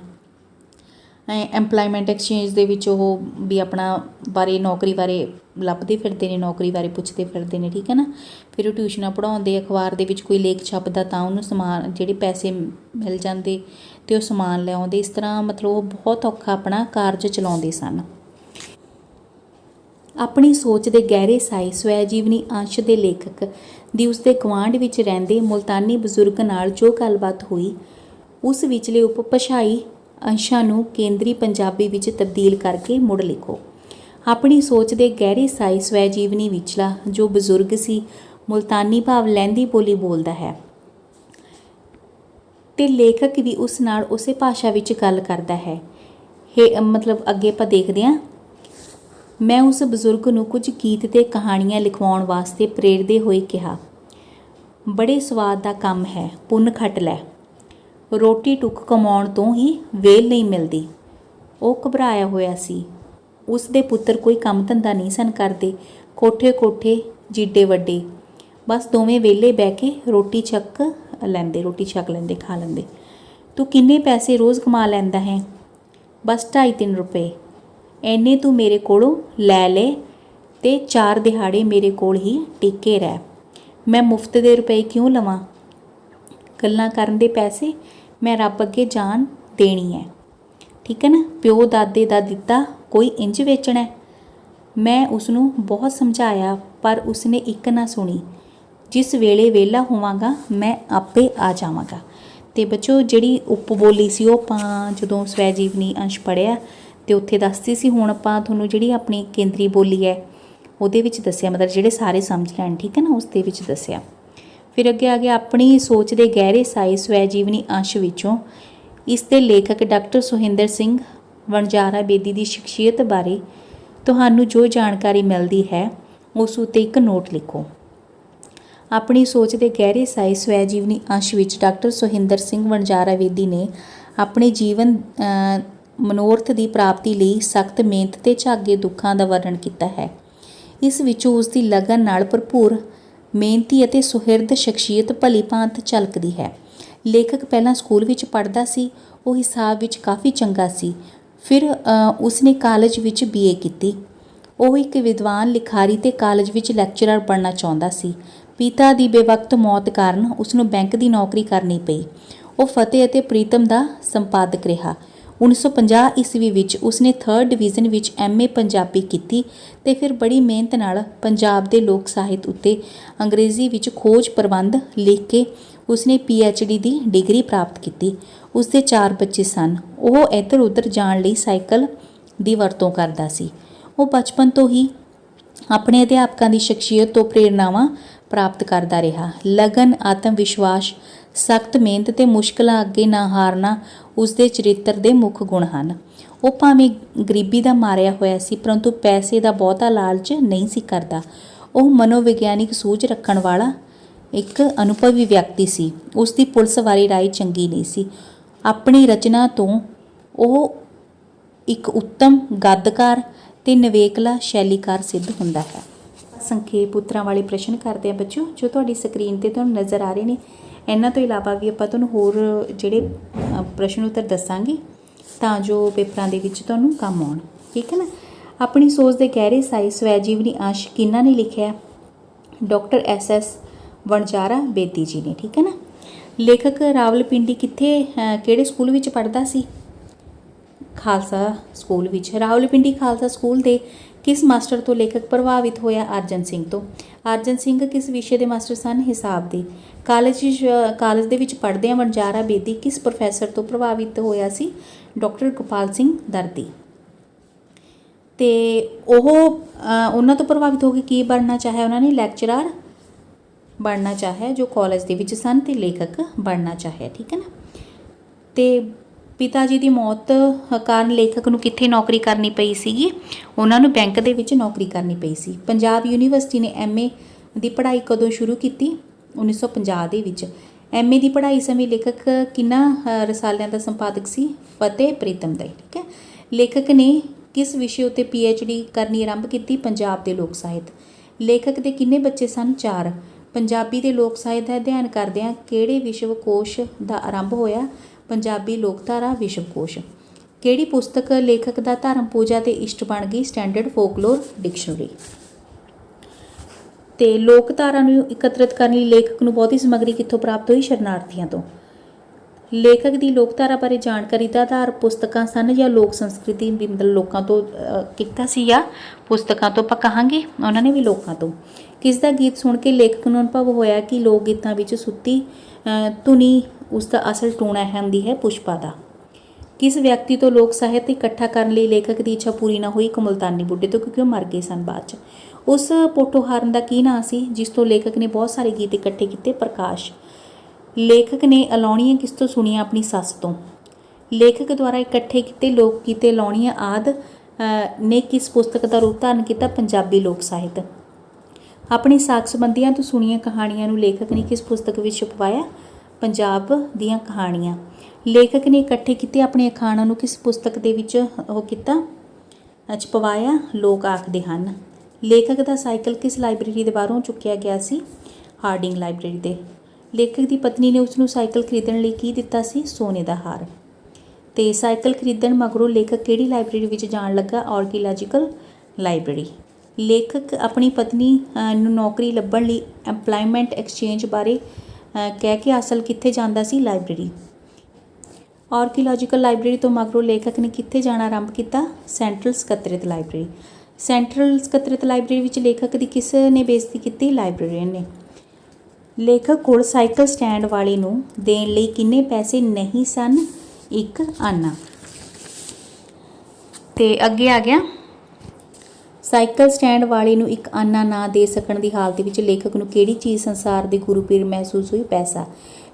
ਇੰਪਲਾਇਮੈਂਟ ਐਕਸਚੇਂਜ ਦੇ ਵਿੱਚ ਉਹ ਵੀ ਆਪਣਾ ਬਾਰੇ ਨੌਕਰੀ ਬਾਰੇ ਲੱਭਦੇ ਫਿਰਦੇ ਨੇ, ਨੌਕਰੀ ਬਾਰੇ ਪੁੱਛਦੇ ਫਿਰਦੇ ਨੇ। ਠੀਕ ਹੈ ਨਾ। ਫਿਰ ਉਹ ਟਿਊਸ਼ਨਾਂ ਪੜ੍ਹਾਉਂਦੇ, ਅਖਬਾਰ ਦੇ ਵਿੱਚ ਕੋਈ ਲੇਖ ਛਪਦਾ ਤਾਂ ਉਹਨੂੰ ਸਮਾਨ ਜਿਹੜੇ ਪੈਸੇ ਮਿਲ ਜਾਂਦੇ ਅਤੇ ਉਹ ਸਮਾਨ ਲਿਆਉਂਦੇ। ਇਸ ਤਰ੍ਹਾਂ ਮਤਲਬ ਉਹ ਬਹੁਤ ਔਖਾ ਆਪਣਾ ਕਾਰਜ ਚਲਾਉਂਦੇ ਸਨ। ਆਪਣੀ ਸੋਚ ਦੇ ਗਹਿਰੇ ਸਾਏ ਸਵੈ ਜੀਵਨੀ ਅੰਸ਼ ਦੇ ਲੇਖਕ ਦੀ ਉਸਦੇ ਗੁਆਂਢ ਵਿੱਚ ਰਹਿੰਦੇ ਮੁਲਤਾਨੀ ਬਜ਼ੁਰਗ ਨਾਲ ਜੋ ਗੱਲਬਾਤ ਹੋਈ, ਉਸ ਵਿਚਲੇ ਉਪਭਾਸ਼ਾਈ ਅੰਸ਼ਾਂ ਨੂੰ ਕੇਂਦਰੀ ਪੰਜਾਬੀ ਵਿੱਚ ਤਬਦੀਲ ਕਰਕੇ ਮੁੜ ਲਿਖੋ। ਆਪਣੀ ਸੋਚ ਦੇ ਗਹਿਰੇ ਸਾਏ ਸਵੈ ਜੀਵਨੀ ਵਿਚਲਾ ਜੋ ਬਜ਼ੁਰਗ ਸੀ ਮੁਲਤਾਨੀ ਭਾਵ ਲਹਿੰਦੀ ਬੋਲੀ ਬੋਲਦਾ ਹੈ, ਅਤੇ ਲੇਖਕ ਵੀ ਉਸ ਨਾਲ ਉਸੇ ਭਾਸ਼ਾ ਵਿੱਚ ਗੱਲ ਕਰਦਾ ਹੈ। मतलब अगे आपां देखदे हां। मैं उस बजुर्ग नूं कुछ गीत ते कहानियां लिखवाउण वास्ते प्रेरदे होए कहा, बड़े स्वाद दा काम है, पुन्न खट लै, रोटी टुक कमाउण तो ही वेल नहीं मिलदी। ਉਹ ਘਬਰਾਇਆ ਹੋਇਆ ਸੀ। ਉਸ ਦੇ ਪੁੱਤਰ ਕੋਈ ਕੰਮ ਧੰਦਾ ਨਹੀਂ ਸਨ ਕਰਦੇ, ਕੋਠੇ ਕੋਠੇ ਜਿੱਡੇ ਵੱਡੇ, ਬਸ ਦੋਵੇਂ ਵਿਹਲੇ ਬਹਿ ਕੇ ਰੋਟੀ ਛਕ ਲੈਂਦੇ ਖਾ ਲੈਂਦੇ। ਤੂੰ ਕਿੰਨੇ ਪੈਸੇ ਰੋਜ਼ ਕਮਾ ਲੈਂਦਾ ਹੈ? ਬਸ 2.5-3 ਰੁਪਏ। ਐਨੇ ਤੂੰ ਮੇਰੇ ਕੋਲੋਂ ਲੈ ਲੈ ਤੇ 4 ਦਿਹਾੜੇ ਮੇਰੇ ਕੋਲ ਹੀ ਟਿਕੇ ਰਹਿ। ਮੈਂ ਮੁਫਤ ਦੇ ਰੁਪਏ ਕਿਉਂ ਲਵਾਂ? ਗੱਲਾਂ ਕਰਨ ਦੇ ਪੈਸੇ ਮੈਂ ਰੱਬ ਅੱਗੇ ਜਾਨ ਦੇਣੀ ਹੈ। ਠੀਕ ਹੈ ਨਾ। ਪਿਓ ਦਾਦੇ ਦਾ ਦਿੱਤਾ ਕੋਈ ਇੰਝ ਵੇਚਣਾ? ਮੈਂ ਉਸਨੂੰ ਬਹੁਤ ਸਮਝਾਇਆ ਪਰ ਉਸਨੇ ਇੱਕ ਨਾ ਸੁਣੀ। ਜਿਸ ਵੇਲੇ ਵਿਹਲਾ ਹੋਵਾਂਗਾ ਮੈਂ ਆਪੇ ਆ ਜਾਵਾਂਗਾ। ਤੇ ਬੱਚੋ ਜਿਹੜੀ ਉਪਬੋਲੀ ਸੀ ਉਹ ਆਪਾਂ ਜਦੋਂ ਸਵੈ ਜੀਵਨੀ ਅੰਸ਼ ਪੜ੍ਹਿਆ ਤੇ ਉੱਥੇ ਦੱਸਦੀ ਸੀ। ਹੁਣ ਆਪਾਂ ਤੁਹਾਨੂੰ ਜਿਹੜੀ ਆਪਣੀ ਕੇਂਦਰੀ ਬੋਲੀ ਹੈ ਉਹਦੇ ਵਿੱਚ ਦੱਸਿਆ, ਮਤਲਬ ਜਿਹੜੇ ਸਾਰੇ ਸਮਝ ਲੈਣ। ਠੀਕ ਹੈ ਨਾ, ਉਸ ਦੇ ਵਿੱਚ ਦੱਸਿਆ। ਫਿਰ ਅੱਗੇ ਆ ਗਿਆ ਆਪਣੀ ਸੋਚ ਦੇ ਗਹਿਰੇ ਸਾਏ ਸਵੈ ਜੀਵਨੀ ਅੰਸ਼ ਵਿੱਚੋਂ ਇਸ ਦੇ ਲੇਖਕ ਡਾਕਟਰ ਸੁਹਿੰਦਰ ਸਿੰਘ ਵਣਜਾਰਾ ਬੇਦੀ ਦੀ ਸ਼ਖਸੀਅਤ ਬਾਰੇ ਤੁਹਾਨੂੰ ਜੋ ਜਾਣਕਾਰੀ ਮਿਲਦੀ ਹੈ ਉਸ ਉੱਤੇ ਇੱਕ ਨੋਟ ਲਿਖੋ। ਆਪਣੀ ਸੋਚ ਦੇ ਗਹਿਰੇ ਸਾਏ ਸਵੈ ਜੀਵਨੀ ਅੰਸ਼ ਵਿੱਚ ਡਾਕਟਰ ਸੁਹਿੰਦਰ ਸਿੰਘ ਵਣਜਾਰਾ ਬੇਦੀ ਨੇ ਆਪਣੇ ਜੀਵਨ ਮਨੋਰਥ ਦੀ ਪ੍ਰਾਪਤੀ ਲਈ ਸਖਤ ਮਿਹਨਤ ਤੇ ਝਾਗੇ ਦੁੱਖਾਂ ਦਾ ਵਰਣਨ ਕੀਤਾ ਹੈ। ਇਸ ਵਿੱਚੋਂ ਉਸ ਦੀ ਲਗਨ ਨਾਲ ਭਰਪੂਰ ਮਿਹਨਤੀ ਅਤੇ ਸੁਹਿਰਦ ਸ਼ਖਸੀਅਤ ਭਲੀ ਭਾਂਤ ਝਲਕਦੀ ਹੈ। ਲੇਖਕ ਪਹਿਲਾਂ ਸਕੂਲ ਵਿੱਚ ਪੜ੍ਹਦਾ ਸੀ। ਉਹ ਹਿਸਾਬ ਵਿੱਚ ਕਾਫੀ ਚੰਗਾ ਸੀ। ਫਿਰ ਉਸਨੇ ਕਾਲਜ ਵਿੱਚ BA ਕੀਤੀ। ਉਹ ਇੱਕ ਵਿਦਵਾਨ ਲਿਖਾਰੀ ਤੇ ਕਾਲਜ ਵਿੱਚ ਲੈਕਚਰਰ ਬਣਨਾ ਚਾਹੁੰਦਾ ਸੀ। ਪਿਤਾ ਦੀ ਬੇਵਕਤ ਮੌਤ ਕਾਰਨ ਉਸਨੂੰ ਬੈਂਕ ਦੀ ਨੌਕਰੀ ਕਰਨੀ ਪਈ। ਉਹ ਫਤਿਹ ਅਤੇ ਪ੍ਰੀਤਮ ਦਾ ਸੰਪਾਦਕ ਰਿਹਾ। 1950 ਈਸਵੀ ਵਿੱਚ ਉਸਨੇ 3rd ਡਿਵੀਜ਼ਨ ਵਿੱਚ MA ਪੰਜਾਬੀ ਕੀਤੀ ਤੇ ਫਿਰ ਬੜੀ ਮਿਹਨਤ ਨਾਲ ਪੰਜਾਬ ਦੇ ਲੋਕ ਸਾਹਿਤ ਉੱਤੇ ਅੰਗਰੇਜ਼ੀ ਵਿੱਚ ਖੋਜ ਪ੍ਰਬੰਧ ਲਿਖ ਕੇ ਉਸਨੇ PhD ਦੀ ਡਿਗਰੀ ਪ੍ਰਾਪਤ ਕੀਤੀ। ਉਸਦੇ 4 ਬੱਚੇ ਸਨ। ਉਹ ਇੱਧਰ ਉੱਧਰ ਜਾਣ ਲਈ ਸਾਈਕਲ ਦੀ ਵਰਤੋਂ ਕਰਦਾ ਸੀ। ਉਹ ਬਚਪਨ ਤੋਂ ਹੀ ਆਪਣੇ ਅਧਿਆਪਕਾਂ ਦੀ ਸ਼ਖਸੀਅਤ ਤੋਂ ਪ੍ਰੇਰਨਾਵਾਂ ਪ੍ਰਾਪਤ ਕਰਦਾ ਰਿਹਾ। ਲਗਨ, ਆਤਮ ਵਿਸ਼ਵਾਸ, ਸਖਤ ਮਿਹਨਤ ਤੇ ਮੁਸ਼ਕਲਾਂ ਅੱਗੇ ਨਾ ਹਾਰਨਾ ਉਸਦੇ ਚਰਿੱਤਰ ਦੇ ਮੁੱਖ ਗੁਣ ਹਨ। ਉਹ ਭਾਵੇਂ ਗਰੀਬੀ ਦਾ ਮਾਰਿਆ ਹੋਇਆ ਸੀ ਪਰੰਤੂ ਪੈਸੇ ਦਾ ਬਹੁਤਾ ਲਾਲਚ ਨਹੀਂ ਸੀ ਕਰਦਾ। ਉਹ ਮਨੋਵਿਗਿਆਨਿਕ ਸੂਝ ਰੱਖਣ ਵਾਲਾ ਇੱਕ ਅਨੁਭਵੀ ਵਿਅਕਤੀ ਸੀ। ਉਸ ਦੀ ਪੁਲਿਸ ਵਾਲੀ ਰਾਏ ਚੰਗੀ ਨਹੀਂ ਸੀ। ਆਪਣੀ ਰਚਨਾ ਤੋਂ ਉਹ ਇੱਕ ਉੱਤਮ ਗਦਕਾਰ ਤੇ ਨਿਵੇਕਲਾ ਸ਼ੈਲੀਕਾਰ ਸਿੱਧ ਹੁੰਦਾ ਹੈ। ਸੰਖੇਪ ਉੱਤਰਾਂ ਵਾਲੇ ਪ੍ਰਸ਼ਨ ਕਰਦੇ ਆ ਬੱਚੋ ਜੋ ਤੁਹਾਡੀ ਸਕਰੀਨ ਤੇ ਤੁਹਾਨੂੰ ਨਜ਼ਰ ਆ ਰਹੇ ਨੇ। ਇਹਨਾਂ ਤੋਂ ਇਲਾਵਾ ਵੀ ਆਪਾਂ ਤੁਹਾਨੂੰ ਹੋਰ ਜਿਹੜੇ ਪ੍ਰਸ਼ਨ ਉੱਤਰ ਦੱਸਾਂਗੇ ਤਾਂ ਜੋ ਪੇਪਰਾਂ ਦੇ ਵਿੱਚ ਤੁਹਾਨੂੰ ਕੰਮ ਆਉਣ। ਠੀਕ ਹੈ ਨਾ। ਆਪਣੀ ਸੋਚ ਦੇ ਗਹਿਰੇ ਸਾਏ ਸਵੈ ਜੀਵਨੀ ਅੰਸ਼ ਕਿਹਨਾਂ ਨੇ ਲਿਖਿਆ? ਡਾਕਟਰ SS ਵਣਜਾਰਾ ਬੇਦੀ ਜੀ ਨੇ। ਠੀਕ ਹੈ ਨਾ। ਲੇਖਕ ਰਾਵਲਪਿੰਡੀ ਕਿਹੜੇ ਸਕੂਲ ਵਿੱਚ ਪੜ੍ਹਦਾ ਸੀ? ਖਾਲਸਾ ਸਕੂਲ ਵਿੱਚ। ਰਾਵਲਪਿੰਡੀ ਖਾਲਸਾ ਸਕੂਲ ਦੇ ਕਿਸ ਮਾਸਟਰ ਤੋਂ ਲੇਖਕ ਪ੍ਰਭਾਵਿਤ ਹੋਇਆ? ਅਰਜਨ ਸਿੰਘ ਤੋਂ। ਅਰਜਨ ਸਿੰਘ ਕਿਸ ਵਿਸ਼ੇ ਦੇ ਮਾਸਟਰ ਸਨ? ਹਿਸਾਬ ਦੇ। ਕਾਲਜ ਦੇ ਵਿੱਚ ਪੜ੍ਹਦਿਆਂ ਵਣਜਾਰਾ ਬੇਦੀ ਕਿਸ ਪ੍ਰੋਫੈਸਰ ਤੋਂ ਪ੍ਰਭਾਵਿਤ ਹੋਇਆ ਸੀ? ਡਾਕਟਰ ਗੋਪਾਲ ਸਿੰਘ ਦਰਦੀ। ਤੇ ਉਹਨਾਂ ਤੋਂ ਪ੍ਰਭਾਵਿਤ ਹੋ ਕੇ ਕੀ ਬਣਨਾ ਚਾਹਿਆ? ਉਹਨਾਂ ਨੇ ਲੈਕਚਰਰ ਬਣਨਾ ਚਾਹਿਆ ਜੋ ਕਾਲਜ ਦੇ ਵਿੱਚ ਸਨ ਤੇ ਲੇਖਕ ਬਣਨਾ ਚਾਹਿਆ। ਠੀਕ ਹੈ ਨਾ। ਤੇ ਪਿਤਾ ਜੀ ਦੀ ਮੌਤ ਕਾਰਨ ਲੇਖਕ ਨੂੰ ਕਿੱਥੇ ਨੌਕਰੀ ਕਰਨੀ ਪਈ ਸੀਗੀ? ਉਹਨਾਂ ਨੂੰ ਬੈਂਕ ਦੇ ਵਿੱਚ ਨੌਕਰੀ ਕਰਨੀ ਪਈ ਸੀ। ਪੰਜਾਬ ਯੂਨੀਵਰਸਿਟੀ ਨੇ MA ਦੀ ਪੜ੍ਹਾਈ ਕਦੋਂ ਸ਼ੁਰੂ ਕੀਤੀ? 1950 ਦੇ ਵਿੱਚ। MA ਦੀ ਪੜ੍ਹਾਈ ਸਮੇਂ ਲੇਖਕ ਕਿਹਨਾਂ ਰਸਾਲਿਆਂ ਦਾ ਸੰਪਾਦਕ ਸੀ? ਫਤਿਹ ਪ੍ਰੀਤਮ ਦਾ। ਠੀਕ ਹੈ। ਲੇਖਕ ਨੇ ਕਿਸ ਵਿਸ਼ੇ ਉੱਤੇ PhD ਕਰਨੀ ਆਰੰਭ ਕੀਤੀ? ਪੰਜਾਬ ਦੇ ਲੋਕ ਸਾਹਿਤ। ਲੇਖਕ ਦੇ ਕਿੰਨੇ ਬੱਚੇ ਸਨ? 4। ਪੰਜਾਬੀ ਦੇ ਲੋਕ ਸਾਹਿਤ ਦਾ ਅਧਿਐਨ ਕਰਦਿਆਂ ਕਿਹੜੇ ਵਿਸ਼ਵ ਕੋਸ਼ ਦਾ ਆਰੰਭ ਹੋਇਆ? ਪੰਜਾਬੀ ਲੋਕਧਾਰਾ ਵਿਸ਼ਵਕੋਸ਼। ਕਿਹੜੀ ਪੁਸਤਕ ਲੇਖਕ ਦਾ ਧਰਮ ਪੂਜਾ ਤੇ ਇਸ਼ਟ ਬਣ ਗਈ? Standard folklore dictionary. ਤੇ ਲੋਕਧਾਰਾ ਨੂੰ ਇਕੱਤਰਿਤ ਕਰਨ ਲਈ ਲੇਖਕ ਨੂੰ ਬਹੁਤੀ ਸਮੱਗਰੀ ਕਿੱਥੋਂ ਪ੍ਰਾਪਤ ਹੋਈ? ਸ਼ਰਨਾਰਥੀਆਂ ਤੋਂ। ਲੇਖਕ ਦੀ ਲੋਕਧਾਰਾ ਬਾਰੇ ਜਾਣਕਾਰੀ ਦਾ ਆਧਾਰ ਪੁਸਤਕਾਂ ਸਨ ਜਾਂ ਲੋਕ ਸੰਸਕ੍ਰਿਤੀ ਵੀ ਮਤਲਬ ਲੋਕਾਂ ਤੋਂ ਕੀਤਾ ਸੀ ਜਾਂ ਪੁਸਤਕਾਂ ਤੋਂ? ਆਪਾਂ ਕਹਾਂਗੇ ਉਹਨਾਂ ਨੇ ਵੀ ਲੋਕਾਂ ਤੋਂ। ਕਿਸ ਦਾ ਗੀਤ ਸੁਣ ਕੇ ਲੇਖਕ ਨੂੰ ਅਨੁਭਵ ਹੋਇਆ ਕਿ ਲੋਕ ਗੀਤਾਂ ਵਿੱਚ ਸੁੱਤੀ ਧੁਨੀ ਉਸ ਦਾ ਅਸਲ ਟੂਣਾ ਹੁੰਦੀ ਹੈ? ਪੁਸ਼ਪਾ ਦਾ। ਕਿਸ ਵਿਅਕਤੀ ਤੋਂ ਲੋਕ ਸਾਹਿਤ ਇਕੱਠਾ ਕਰਨ ਲਈ ਲੇਖਕ ਦੀ ਇੱਛਾ ਪੂਰੀ ਨਾ ਹੋਈ? ਇੱਕ ਮੁਲਤਾਨੀ ਬੁੱਢੇ ਤੋਂ, ਕਿਉਂਕਿ ਉਹ ਮਰ ਗਏ ਸਨ ਬਾਅਦ 'ਚ। ਉਸ ਪੋਠੋਹਾਰਨ ਦਾ ਕੀ ਨਾਂ ਸੀ ਜਿਸ ਤੋਂ ਲੇਖਕ ਨੇ ਬਹੁਤ ਸਾਰੇ ਗੀਤ ਇਕੱਠੇ ਕੀਤੇ? ਪ੍ਰਕਾਸ਼। ਲੇਖਕ ਨੇ ਅਲਾਉਣੀਆਂ ਕਿਸ ਤੋਂ ਸੁਣੀਆਂ? ਆਪਣੀ ਸੱਸ ਤੋਂ। ਲੇਖਕ ਦੁਆਰਾ ਇਕੱਠੇ ਕੀਤੇ ਲੋਕ ਗੀਤੇ ਲਾਉਣੀਆਂ ਆਦਿ ਨੇ ਕਿਸ ਪੁਸਤਕ ਦਾ ਰੂਪ ਧਾਰਨ ਕੀਤਾ? ਪੰਜਾਬੀ ਲੋਕ ਸਾਹਿਤ। ਆਪਣੇ ਸਾਕ ਸੰਬੰਧੀਆਂ ਤੋਂ ਸੁਣੀਆਂ ਕਹਾਣੀਆਂ ਨੂੰ ਲੇਖਕ ਨੇ ਕਿਸ ਪੁਸਤਕ ਵਿੱਚ ਛਪਵਾਇਆ? ਪੰਜਾਬ ਦੀਆਂ ਕਹਾਣੀਆਂ। ਲੇਖਕ ਨੇ ਇਕੱਠੇ ਕੀਤੇ ਆਪਣੇ ਅਖਾਣਾਂ ਨੂੰ ਕਿਸ ਪੁਸਤਕ ਦੇ ਵਿੱਚ ਉਹ ਕੀਤਾ? ਛਪਵਾਇਆ। ਲੋਕ ਆਖਦੇ ਹਨ। ਲੇਖਕ ਦਾ ਸਾਈਕਲ ਕਿਸ ਲਾਇਬ੍ਰੇਰੀ ਦੇ ਬਾਹਰੋਂ ਚੁੱਕਿਆ ਗਿਆ ਸੀ? ਹਾਰਡਿੰਗ ਲਾਇਬ੍ਰੇਰੀ ਦੇ। ਲੇਖਕ ਦੀ ਪਤਨੀ ਨੇ ਉਸ ਨੂੰ ਸਾਈਕਲ ਖਰੀਦਣ ਲਈ ਕੀ ਦਿੱਤਾ ਸੀ? ਸੋਨੇ ਦਾ ਹਾਰ। ਤੇ ਸਾਈਕਲ ਖਰੀਦਣ ਮਗਰੋਂ ਲੇਖਕ ਕਿਹੜੀ ਲਾਇਬ੍ਰੇਰੀ ਵਿੱਚ ਜਾਣ ਲੱਗਾ? Archaeological library. ਲੇਖਕ ਆਪਣੀ ਪਤਨੀ ਨੂੰ ਨੌਕਰੀ ਲੱਭਣ ਲਈ ਐਮਪਲਾਇਮੈਂਟ ਐਕਸਚੇਂਜ ਬਾਰੇ ਕਹਿ ਕੇ ਅਸਲ ਕਿੱਥੇ ਜਾਂਦਾ ਸੀ? ਲਾਇਬ੍ਰੇਰੀ। ਆਰਕੀਓਲੋਜੀਕਲ ਲਾਇਬ੍ਰੇਰੀ ਤੋਂ ਮਗਰੋਂ ਲੇਖਕ ਨੇ ਕਿੱਥੇ ਜਾਣਾ ਆਰੰਭ ਕੀਤਾ? ਸੈਂਟਰਲ ਸਕੱਤਰੇਤ ਲਾਇਬ੍ਰੇਰੀ। ਸੈਂਟਰਲ ਸਕੱਤਰੇਤ ਲਾਇਬ੍ਰੇਰੀ ਵਿੱਚ ਲੇਖਕ ਦੀ ਕਿਸ ਨੇ ਬੇਇੱਜ਼ਤੀ ਕੀਤੀ? ਲਾਇਬ੍ਰੇਰੀਅਨ ਨੇ। ਲੇਖਕ ਕੋਲ ਸਾਈਕਲ ਸਟੈਂਡ ਵਾਲੇ ਨੂੰ ਦੇਣ ਲਈ ਕਿੰਨੇ ਪੈਸੇ ਨਹੀਂ ਸਨ? 1 ਆਨਾ। ਤੇ ਅੱਗੇ ਆ ਗਿਆ, ਸਾਈਕਲ ਸਟੈਂਡ ਵਾਲੇ ਨੂੰ 1 ਆਨਾ ਨਾ ਦੇ ਸਕਣ ਦੀ ਹਾਲਤ ਵਿੱਚ ਲੇਖਕ ਨੂੰ ਕਿਹੜੀ ਚੀਜ਼ ਸੰਸਾਰ ਦੇ ਗੁਰੂ ਪੀਰ ਮਹਿਸੂਸ ਹੋਈ? ਪੈਸਾ।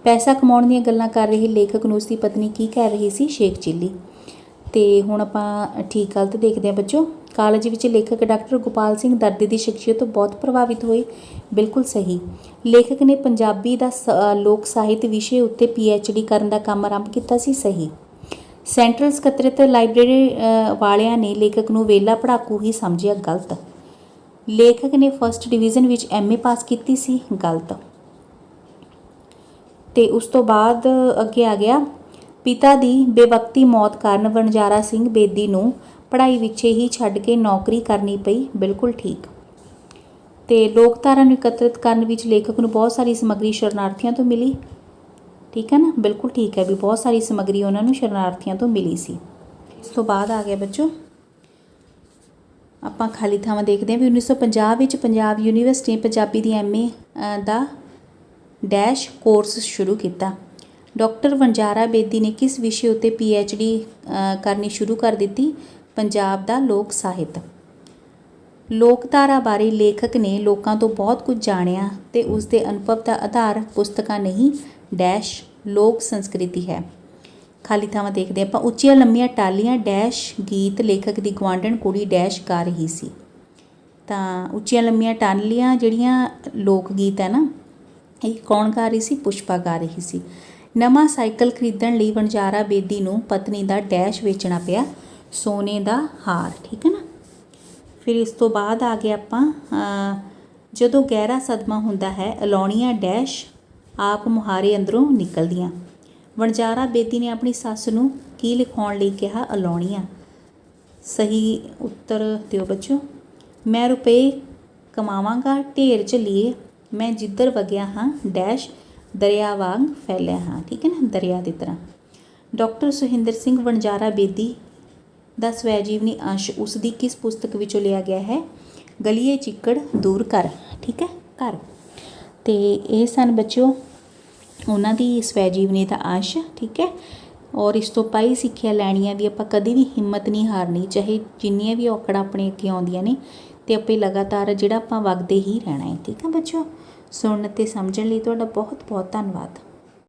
ਪੈਸਾ ਕਮਾਉਣ ਦੀਆਂ ਗੱਲਾਂ ਕਰ ਰਹੇ ਲੇਖਕ ਨੂੰ ਉਸਦੀ ਪਤਨੀ ਕੀ ਕਹਿ ਰਹੀ ਸੀ? ਸ਼ੇਖ ਚਿੱਲੀ। ਤੇ ਹੁਣ ਆਪਾਂ ਠੀਕ ਗਲਤ ਦੇਖਦੇ ਹਾਂ ਬੱਚੋ। ਕਾਲਜ ਵਿੱਚ ਲੇਖਕ ਡਾਕਟਰ ਗੋਪਾਲ ਸਿੰਘ ਦਰਦੀ ਦੀ ਸ਼ਖਸੀਅਤ ਤੋਂ ਬਹੁਤ ਪ੍ਰਭਾਵਿਤ ਹੋਏ। ਬਿਲਕੁਲ ਸਹੀ। ਲੇਖਕ ਨੇ ਪੰਜਾਬੀ ਦਾ ਲੋਕ ਸਾਹਿਤ ਵਿਸ਼ੇ ਉੱਤੇ PhD ਕਰਨ ਦਾ ਕੰਮ ਆਰੰਭ ਕੀਤਾ ਸੀ। ਸਹੀ। ਸੈਂਟਰਲ ਸਕੱਤਰੇਤ ਲਾਇਬ੍ਰੇਰੀ ਵਾਲਿਆਂ ਨੇ ਲੇਖਕ ਨੂੰ ਵੇਲਾ ਪੜ੍ਹਾਕੂ ਹੀ ਸਮਝਿਆ। ਗਲਤ। ਲੇਖਕ ਨੇ ਫਸਟ ਡਿਵੀਜ਼ਨ ਵਿੱਚ MA ਪਾਸ ਕੀਤੀ ਸੀ। ਗਲਤ। ਤੇ ਉਸ ਤੋਂ ਬਾਅਦ ਅੱਗੇ ਆ ਗਿਆ, ਪਿਤਾ ਦੀ ਬੇਵਕਤੀ ਮੌਤ ਕਾਰਨ ਵਣਜਾਰਾ ਸਿੰਘ ਬੇਦੀ ਨੂੰ ਪੜ੍ਹਾਈ ਪਿੱਛੇ ਹੀ ਛੱਡ ਕੇ ਨੌਕਰੀ ਕਰਨੀ ਪਈ। ਬਿਲਕੁਲ ਠੀਕ। ਤੇ ਲੋਕਧਾਰਾ ਨੂੰ ਇਕੱਤਰਿਤ ਕਰਨ ਵਿੱਚ ਲੇਖਕ ਨੂੰ ਬਹੁਤ ਸਾਰੀ ਸਮੱਗਰੀ ਸ਼ਰਨਾਰਥੀਆਂ ਤੋਂ ਮਿਲੀ। ਠੀਕ ਹੈ ਨਾ? ਬਿਲਕੁਲ ਠੀਕ ਹੈ ਵੀ ਬਹੁਤ ਸਾਰੀ ਸਮੱਗਰੀ ਉਹਨਾਂ ਨੂੰ ਸ਼ਰਨਾਰਥੀਆਂ ਤੋਂ ਮਿਲੀ ਸੀ। ਇਸ ਤੋਂ ਬਾਅਦ ਆ ਗਿਆ ਬੱਚੋ, ਆਪਾਂ ਖਾਲੀ ਥਾਵਾਂ ਦੇਖਦੇ ਹਾਂ ਵੀ 1950 ਵਿੱਚ ਪੰਜਾਬ ਯੂਨੀਵਰਸਿਟੀ ਨੇ ਪੰਜਾਬੀ ਦੀ MA ਦਾ ਡੈਸ਼ ਕੋਰਸ ਸ਼ੁਰੂ ਕੀਤਾ। ਡਾਕਟਰ ਵਣਜਾਰਾ ਬੇਦੀ ਨੇ ਕਿਸ ਵਿਸ਼ੇ ਉੱਤੇ PhD ਕਰਨੀ ਸ਼ੁਰੂ ਕਰ ਦਿੱਤੀ? ਪੰਜਾਬ ਦਾ ਲੋਕ ਸਾਹਿਤ। ਲੋਕਧਾਰਾ ਬਾਰੇ ਲੇਖਕ ਨੇ ਲੋਕਾਂ ਤੋਂ ਬਹੁਤ ਕੁਝ ਜਾਣਿਆ ਤੇ ਉਸ ਦੇ ਅਨੁਭਵ ਦਾ ਆਧਾਰ ਪੁਸਤਕਾਂ ਨਹੀਂ ਡੈਸ਼ ਲੋਕ ਸੰਸਕ੍ਰਿਤੀ ਹੈ। ਖਾਲੀ ਥਾਵਾਂ ਦੇਖਦੇ ਆਪਾਂ। ਉੱਚੀਆਂ ਲੰਮੀਆਂ ਟਾਹਲੀਆਂ ਡੈਸ਼ ਗੀਤ ਲੇਖਕ ਦੀ ਗੁਆਂਢਣ ਕੁੜੀ ਡੈਸ਼ ਗਾ ਰਹੀ ਸੀ। ਤਾਂ ਉੱਚੀਆਂ ਲੰਮੀਆਂ ਟਾਹਲੀਆਂ ਜਿਹੜੀਆਂ ਲੋਕ ਗੀਤ ਹੈ ਨਾ, ਇਹ ਕੌਣ ਗਾ ਰਹੀ ਸੀ? ਪੁਸ਼ਪਾ ਗਾ ਰਹੀ ਸੀ। ਨਵਾਂ ਸਾਈਕਲ ਖਰੀਦਣ ਲਈ ਵਣਜਾਰਾ ਬੇਦੀ ਨੂੰ ਪਤਨੀ ਦਾ ਡੈਸ਼ ਵੇਚਣਾ ਪਿਆ? ਸੋਨੇ ਦਾ ਹਾਰ। ਠੀਕ ਹੈ ਨਾ? ਫਿਰ ਇਸ ਤੋਂ ਬਾਅਦ ਆ ਗਏ ਆਪਾਂ, ਜਦੋਂ ਗਹਿਰਾ ਸਦਮਾ ਹੁੰਦਾ ਹੈ ਅਲਾਉਣੀਆਂ ਡੈਸ਼ ਆਪ ਮੁਹਾਰੇ ਅੰਦਰੋਂ ਨਿਕਲਦੀਆਂ। ਵਣਜਾਰਾ ਬੇਦੀ ਨੇ ਆਪਣੀ ਸੱਸ ਨੂੰ ਕੀ ਲਿਖਾਉਣ ਲਈ ਕਿਹਾ? ਅਲਾਉਣੀਆਂ। ਸਹੀ ਉੱਤਰ ਦਿਓ ਬੱਚੋ। ਮੈਂ ਰੁਪਏ ਕਮਾਵਾਂਗਾ ਢੇਰ ਝੱਲੀਏ, ਮੈਂ ਜਿੱਧਰ ਵਗਿਆ ਹਾਂ ਡੈਸ਼ ਦਰਿਆ ਵਾਂਗ ਫੈਲਿਆ ਹਾਂ। ਠੀਕ ਹੈ ਨਾ? ਦਰਿਆ ਦੀ ਤਰ੍ਹਾਂ। ਡਾਕਟਰ ਸੁਹਿੰਦਰ ਸਿੰਘ ਵਣਜਾਰਾ ਬੇਦੀ ਦਾ ਸਵੈ ਜੀਵਨੀ ਅੰਸ਼ ਉਸ ਦੀ ਕਿਸ ਪੁਸਤਕ ਵਿੱਚੋਂ ਲਿਆ ਗਿਆ ਹੈ? ਗਲੀਏ ਚਿੱਕੜ ਦੂਰ ਕਰ। ਠੀਕ ਹੈ? ਕਰ। ਤੇ ਇਹ ਸਨ ਬੱਚਿਓ ਉਹਨਾਂ ਦੀ ਸਵੈ ਜੀਵਨੀ ਦਾ ਅੰਸ਼। ਠੀਕ ਹੈ? ਔਰ ਇਸ ਤੋਂ ਪਾਈ ਸਿੱਖਿਆ ਲੈਣੀ ਹੈ ਵੀ ਆਪਾਂ ਕਦੇ ਵੀ ਹਿੰਮਤ ਨਹੀਂ ਹਾਰਨੀ, ਚਾਹੇ ਜਿੰਨੀਆਂ ਵੀ ਔਕੜਾਂ ਆਪਣੇ ਅੱਗੇ ਆਉਂਦੀਆਂ ਨੇ, ਤੇ ਆਪੇ ਲਗਾਤਾਰ ਜਿਹੜਾ ਆਪਾਂ ਵਗਦੇ ਹੀ ਰਹਿਣਾ ਹੈ। ਠੀਕ ਹੈ ਬੱਚਿਓ? ਸੁਣਨ ਅਤੇ ਸਮਝਣ ਲਈ ਤੁਹਾਡਾ ਬਹੁਤ ਬਹੁਤ ਧੰਨਵਾਦ।